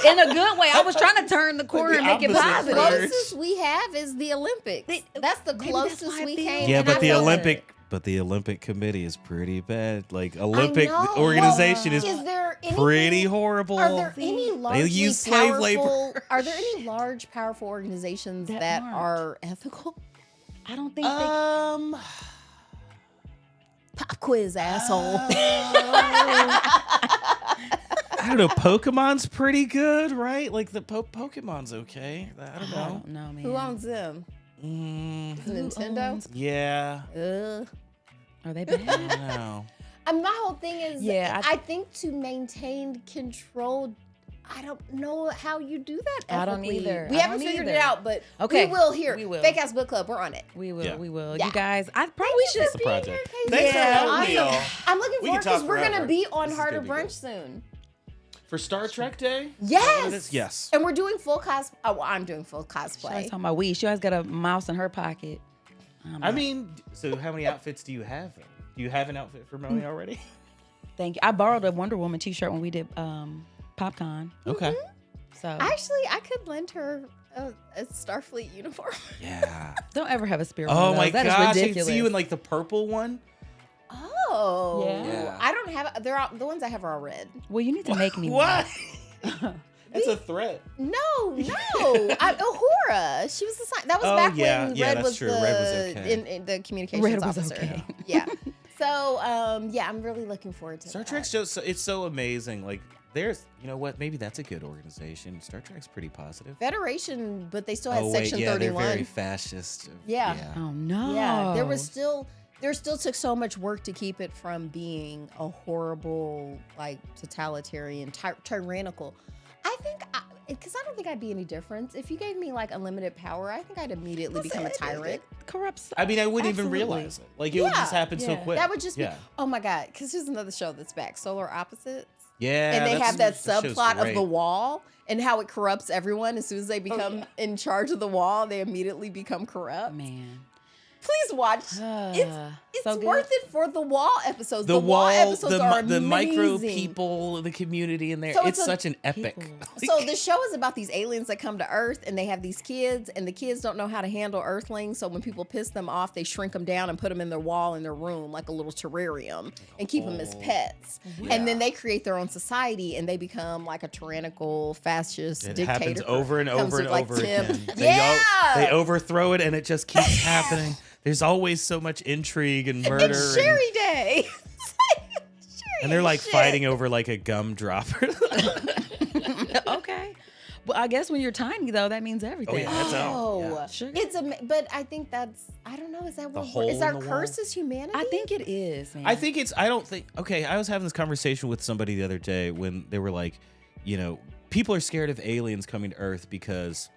in a good way. I was trying to turn the corner the and make it opposite positive. Purge. Closest we have is the Olympics. That's the Maybe that's closest why I we feel- came. Yeah, and but I the felt Olympic. it. But the Olympic Committee is pretty bad. Like Olympic I know. organization is Is there anything, pretty horrible. Are there any largely use slave labor. powerful? Are there any large, powerful organizations That that aren't. are ethical? I don't think Pop quiz, asshole. I don't know. Pokemon's pretty good, right? Like the Pokemon's okay. I don't I know. don't know, man. Who owns them? Nintendo. owns- Yeah. Are they I bad? don't know. My whole thing is, Yeah, I think to maintain control, I don't know how you do that. I don't ethically. either. We I haven't don't figured either. it out, but Okay, we will here. we will. Fake Ass Book Club, we're on it. We will. Yeah. We will. Yeah. You guys, I probably Thank you should. for the being project. here, Casey. Thanks for Yeah. having me, y'all. I'm looking We forward can talk because we're gonna forever. be on This is Harder gonna be Brunch good. soon. For Star Trek Day? Yes. Yes. And we're doing full cos. Oh, well, I'm doing full She always cosplay. talking about we. She always got a mouse in her pocket. I mean, so how many outfits do you have? Then? Do you have an outfit for Moni already? Thank you. I borrowed a Wonder Woman t-shirt when we did PopCon. Okay. So Actually, I could lend her a Starfleet uniform. Yeah. don't ever have a spirit. Oh one my of those. That is gosh! I can ridiculous. see you in like the purple one. Oh. Yeah. I don't have. They're all, the ones I have are all red. Well, you need to make me What? one. That's a threat. No. Uhura. She was the that was Oh, back yeah. when Yeah, Red that's was true. the Red was okay. in the communications Red was officer. okay. Yeah. So yeah, I'm really looking forward to Star that. Trek's just it's so amazing. Like there's, you know what? Maybe that's a good organization. Star Trek's pretty positive. Federation, but they still had Oh Section wait, yeah, 31. they're very fascist. Yeah. Oh no. Yeah, there still took so much work to keep it from being a horrible, like totalitarian, tyrannical. I think, because I don't think I'd be any different. If you gave me like unlimited power, I think I'd immediately become a tyrant. It corrupts. I mean, I wouldn't Absolutely. even realize it. Like it would just happen so Yeah. quick. That would just yeah. be, oh my God, because here's another show that's back, Solar Opposites. Yeah. And they have that show's subplot of great. the wall and how it corrupts everyone. As soon as they become in charge of the wall, they immediately become corrupt. Man. Please watch. It's so good. worth it for the wall episodes. The wall, episodes are the micro amazing. people, the community in there. So it's it's a- such an epic. People. So the show is about these aliens that come to Earth and they have these kids and the kids don't know how to handle Earthlings. So when people piss them off, they shrink them down and put them in their wall in their room like a little terrarium and keep them as pets. And then they create their own society and they become like a tyrannical fascist It dictator. happens over and Comes over and with, like, over Tim. again. Yeah. They overthrow it and it just keeps happening. There's always so much intrigue and murder. It's Sherry Day. And they're like shit. fighting over like a gum dropper. Okay. Well, I guess when you're tiny though, that means everything. Oh, yeah, that's out. Oh, Yeah. Sugar. it's but I think that's I don't know. Is that The what hole is our in the curse wall? as humanity? I think it is, man. I think it's, I don't think, okay, I was having this conversation with somebody the other day when they were like, you know, people are scared of aliens coming to Earth because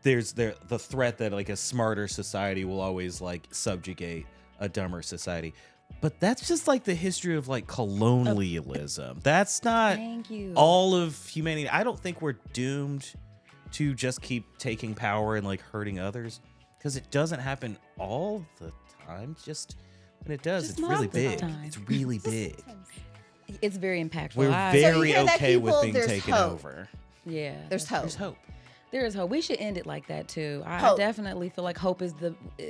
there's the threat that like a smarter society will always like subjugate a dumber society. But that's just like the history of like colonialism. That's not Thank you. all of humanity. I don't think we're doomed to just keep taking power and like hurting others because it doesn't happen all the time. Just when it does, Just it's really most of the big. time. It's really big. It's very impactful. We're I- So you very hear that, okay with people? being There's taken hope. over. yeah. There's hope. There's hope. There is hope. We should end it like that too. I Hope. definitely feel like hope is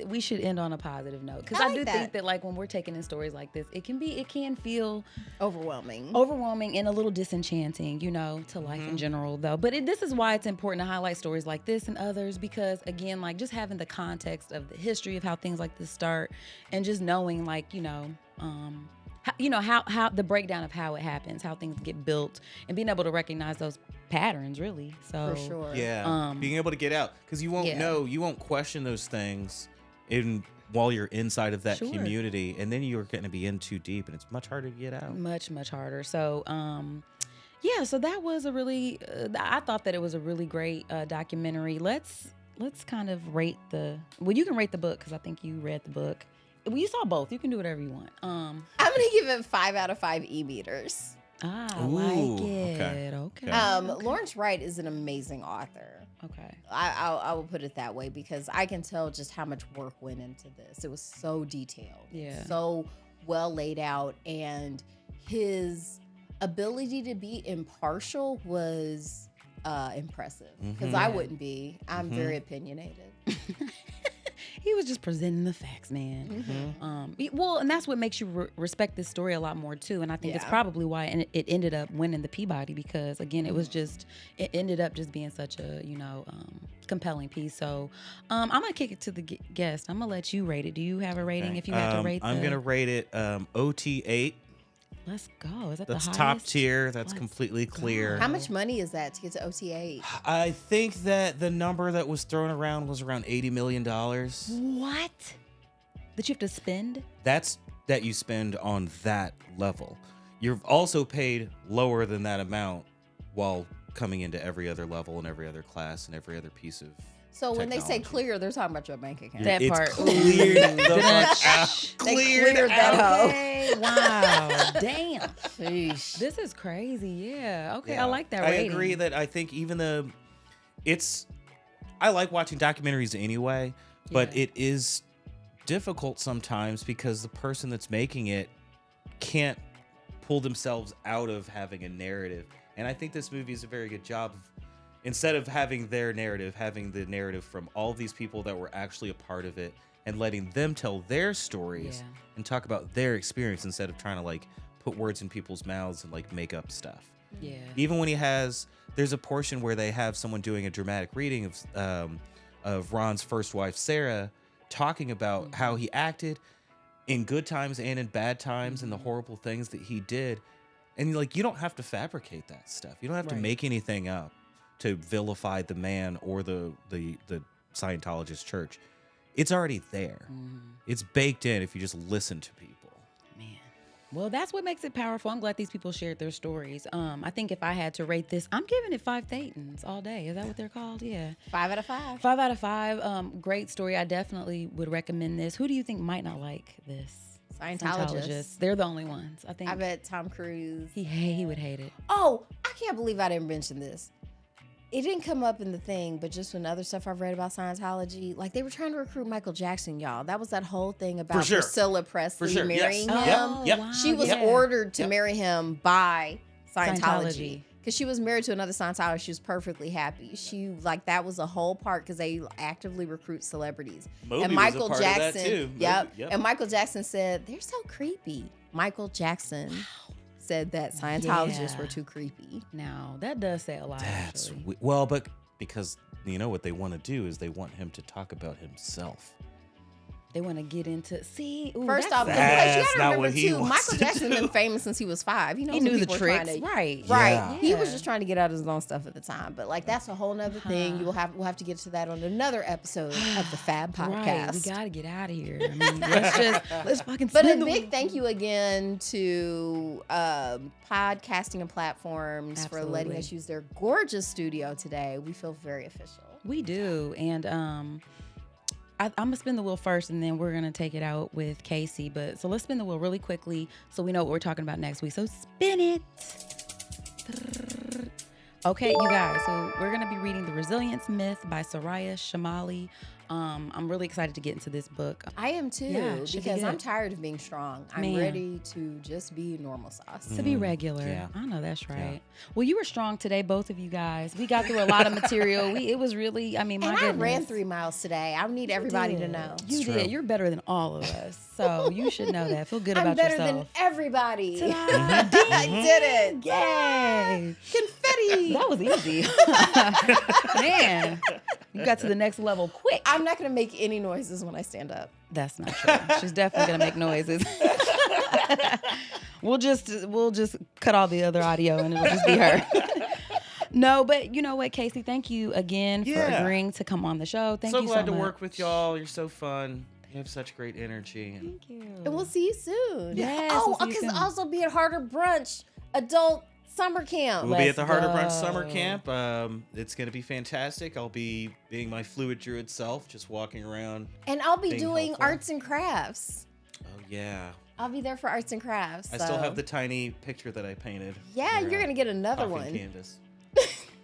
we should end on a positive note because I I, like do that. think that like when we're taking in stories like this, it can feel Overwhelming. overwhelming and a little disenchanting, you know, to life in general though. But this is why it's important to highlight stories like this and others because again, like just having the context of the history of how things like this start and just knowing like, how the breakdown of how it happens, how things get built and being able to recognize those patterns really. So For sure. Yeah. Being able to get out because you won't yeah. know, you won't question those things while you're inside of that Sure. community, and then you're going to be in too deep, and it's much harder to get out. Much harder. So yeah, so that was a really I thought that it was a really great documentary. Let's kind of rate you can rate the book because I think you read the book. Well, you saw both. You can do whatever you want. I'm gonna give it 5 out of 5 e-meters. I Ooh, like it. okay. Okay. Lawrence Wright is an amazing author. Okay. I will put it that way because I can tell just how much work went into this. It was so detailed, Yeah. so well laid out, and his ability to be impartial was impressive because I wouldn't be. I'm very opinionated. He was just presenting the facts, man. Well, and that's what makes you respect this story a lot more too. And I think it's Yeah. probably why it ended up winning the Peabody because again, it ended up just being such a compelling piece. So I'm gonna kick it to the guest. I'm gonna let you rate it. Do you have a rating? Okay. If you had to rate, I'm gonna rate it OT8. Let's go. Is that That's the top highest? tier. That's Let's completely clear. How much money is that to get to OTA? I think that the number that was thrown around was around $80 million. What? That you have to spend? That's that you spend on that level. You're also paid lower than that amount while coming into every other level and every other class and every other piece of So when they say technology. clear, they're talking about your bank account. That It's part. cleared the fuck out. They Cleared cleared that out. hoe. Okay, wow. Damn. Sheesh. This is crazy. Yeah. Okay, Yeah. I like that I rating. agree that I think I like watching documentaries anyway, but Yeah. it is difficult sometimes because the person that's making it can't pull themselves out of having a narrative. And I think this movie is a very good job of, instead of having their narrative, having the narrative from all these people that were actually a part of it and letting them tell their stories Yeah. and talk about their experience instead of trying to like put words in people's mouths and like make up stuff. Yeah. Even when there's a portion where they have someone doing a dramatic reading of Ron's first wife, Sarah, talking about how he acted in good times and in bad times and the horrible things that he did. And like, you don't have to fabricate that stuff. You don't have to Right. make anything up to vilify the man or the Scientologist church. It's already there. It's baked in if you just listen to people. Man. Well, that's what makes it powerful. I'm glad these people shared their stories. I think if I had to rate this, I'm giving it 5 Thetans all day. Is that what they're called? Yeah. 5 out of 5. 5 out of 5. Great story. I definitely would recommend this. Who do you think might not like this? Scientologists. They're the only ones. I think I bet Tom Cruise. he would hate it. Oh, I can't believe I didn't mention this. It didn't come up in the thing, but just when other stuff I've read about Scientology, like they were trying to recruit Michael Jackson, y'all. That was that whole thing about sure. Priscilla Presley sure, yes. marrying him. Oh, Yep. wow, She was yeah. ordered to Yep. marry him by Scientology. Scientology. Because she was married to another Scientologist. She was perfectly happy. That was a whole part because they actively recruit celebrities. Moby and was a Michael part of that, Jackson. too. Yep. Moby, yep. And Michael Jackson said, they're so creepy. Michael Jackson said that Scientologists Yeah. were too creepy. Now, that does say a lot, That's actually. well, but because you know what they want to do is they want him to talk about himself. They want to get into, First off, That's because you not gotta what remember he too, wants Michael to Jackson's do. been famous since he was 5. He knows he when knew the people are trying tricks, to- right? Right. Yeah. He was Yeah. just trying to get out of his own stuff at the time. But like that's a whole nother thing. We'll have to get to that on another episode of the Fab podcast. Right, we gotta get out of here. I mean, let's fucking. But a spin the big wheel. thank you again to podcasting and platforms for letting Absolutely. us use their gorgeous studio today. We feel very official. We do, and I'm gonna spin the wheel first, and then we're gonna take it out with Casey. But so let's spin the wheel really quickly, so we know what we're talking about next week. So spin it. Okay, you guys. So we're gonna be reading The Resilience Myth by Soraya Shamali. I'm really excited to get into this book. I am too, Yeah, should be because I'm good. tired of being strong. I'm Man. ready to just be normal sauce. To be regular. yeah. I know that's right. Well, you were strong today, both of you guys. We got through a lot of material. It was really, I mean, my And I goodness. ran 3 miles today. I need everybody to know. You true. did. You're better than all of us. So you should know that. Feel good I'm about better yourself. than everybody. Ta-da. I did it. Yay. Confetti. That was easy. Man, you got to the next level quick. I'm not going to make any noises when I stand up. That's not true. She's definitely gonna make noises. We'll just cut all the other audio and it'll just be her. No, but you know what, Casey? Thank you again for Yeah. agreeing to come on the show. Thank so you glad so to much. work with y'all. You're so fun. You have such great energy. And Thank you. And we'll see you soon. Yes, Oh, we'll see you because soon. also be at Harder Brunch adult summer camp. we'll be Let's at the Harder Brunch Summer go. Camp. It's going to be fantastic. I'll be being my fluid druid self, just walking around. And I'll be Being doing helpful. arts and crafts. Oh, yeah. I'll be there for arts and crafts. I still so- have the tiny picture that I painted. Yeah, Your, you're going to get another coffee one. canvas.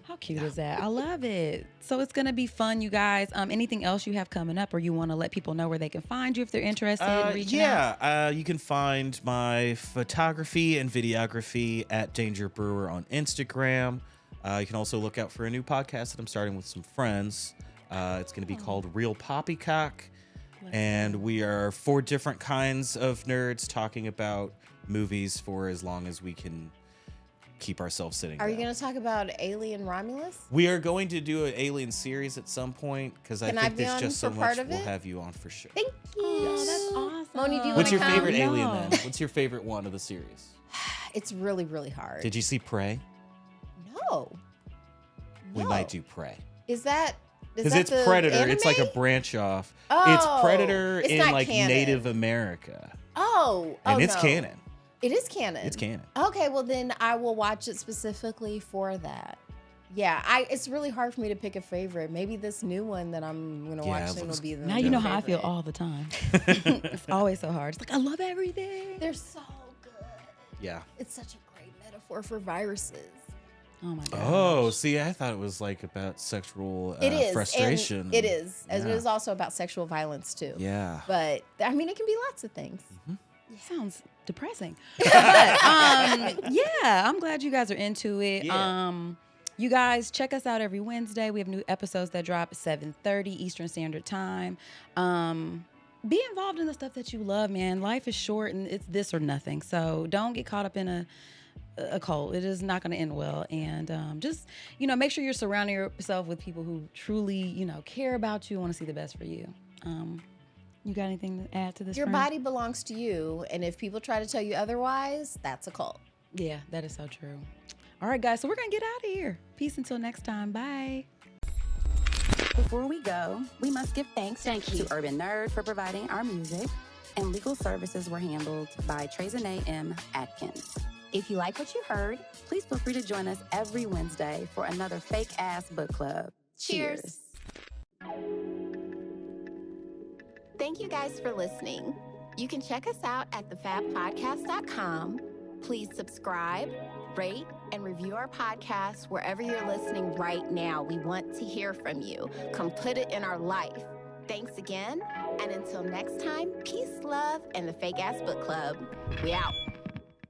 How cute is that? I love it. So it's gonna be fun, you guys. Anything else you have coming up, or you want to let people know where they can find you if they're interested in reaching out? You can find my photography and videography at Danger Brewer on Instagram. You can also look out for a new podcast that I'm starting with some friends. It's going to be called Real Poppycock. And we are 4 different kinds of nerds talking about movies for as long as we can keep ourselves sitting Are you down. going to talk about Alien Romulus? We are going to do an Alien series at some point because I Can I think be there's on just so for part much. of We'll it? have you on for sure. Thank you. Oh, that's awesome. Moni, do you What's your wanna come? favorite alien No. then? What's your favorite one of the series? It's really, really hard. Did you see Prey? No. We No. might do Prey. Is that Because that it's the Predator. It's like a anime? branch off. Oh, it's Predator it's in not like canon. Native America. Oh, And it's no. canon. It is canon. It's canon. Okay, well then I will watch it specifically for that. Yeah, it's really hard for me to pick a favorite. Maybe this new one that I'm gonna watch soon will be the Now you know how I feel favorite. all the time. It's always so hard. It's like I love everything. They're so good. Yeah. It's such a great metaphor for viruses. Oh my god. Oh, see, I thought it was like about sexual It is frustration. And it is. As it Yeah. is also about sexual violence too. Yeah. But I mean, it can be lots of things. Sounds depressing. But, yeah, I'm glad you guys are into it. Yeah. You guys check us out every Wednesday. We have new episodes that drop at 7:30 Eastern Standard Time. Be involved in the stuff that you love, man. Life is short and it's this or nothing. So don't get caught up in a cult. It is not going to end well. And just, make sure you're surrounding yourself with people who truly, care about you, want to see the best for you. You got anything to add to this? Your friend? body belongs to you, and if people try to tell you otherwise, that's a cult. Yeah, that is so true. All right, guys, so we're going to get out of here. Peace until next time. Bye. Before we go, we must give thanks to Urban Nerd for providing our music, and legal services were handled by Trezanae M. Atkins. If you like what you heard, please feel free to join us every Wednesday for another fake-ass book club. Cheers. Thank you guys for listening. You can check us out at thefabpodcast.com. Please subscribe, rate, and review our podcast wherever you're listening right now. We want to hear from you. Come put it in our life. Thanks again, and until next time, peace, love, and the Fake Ass Book Club. We out.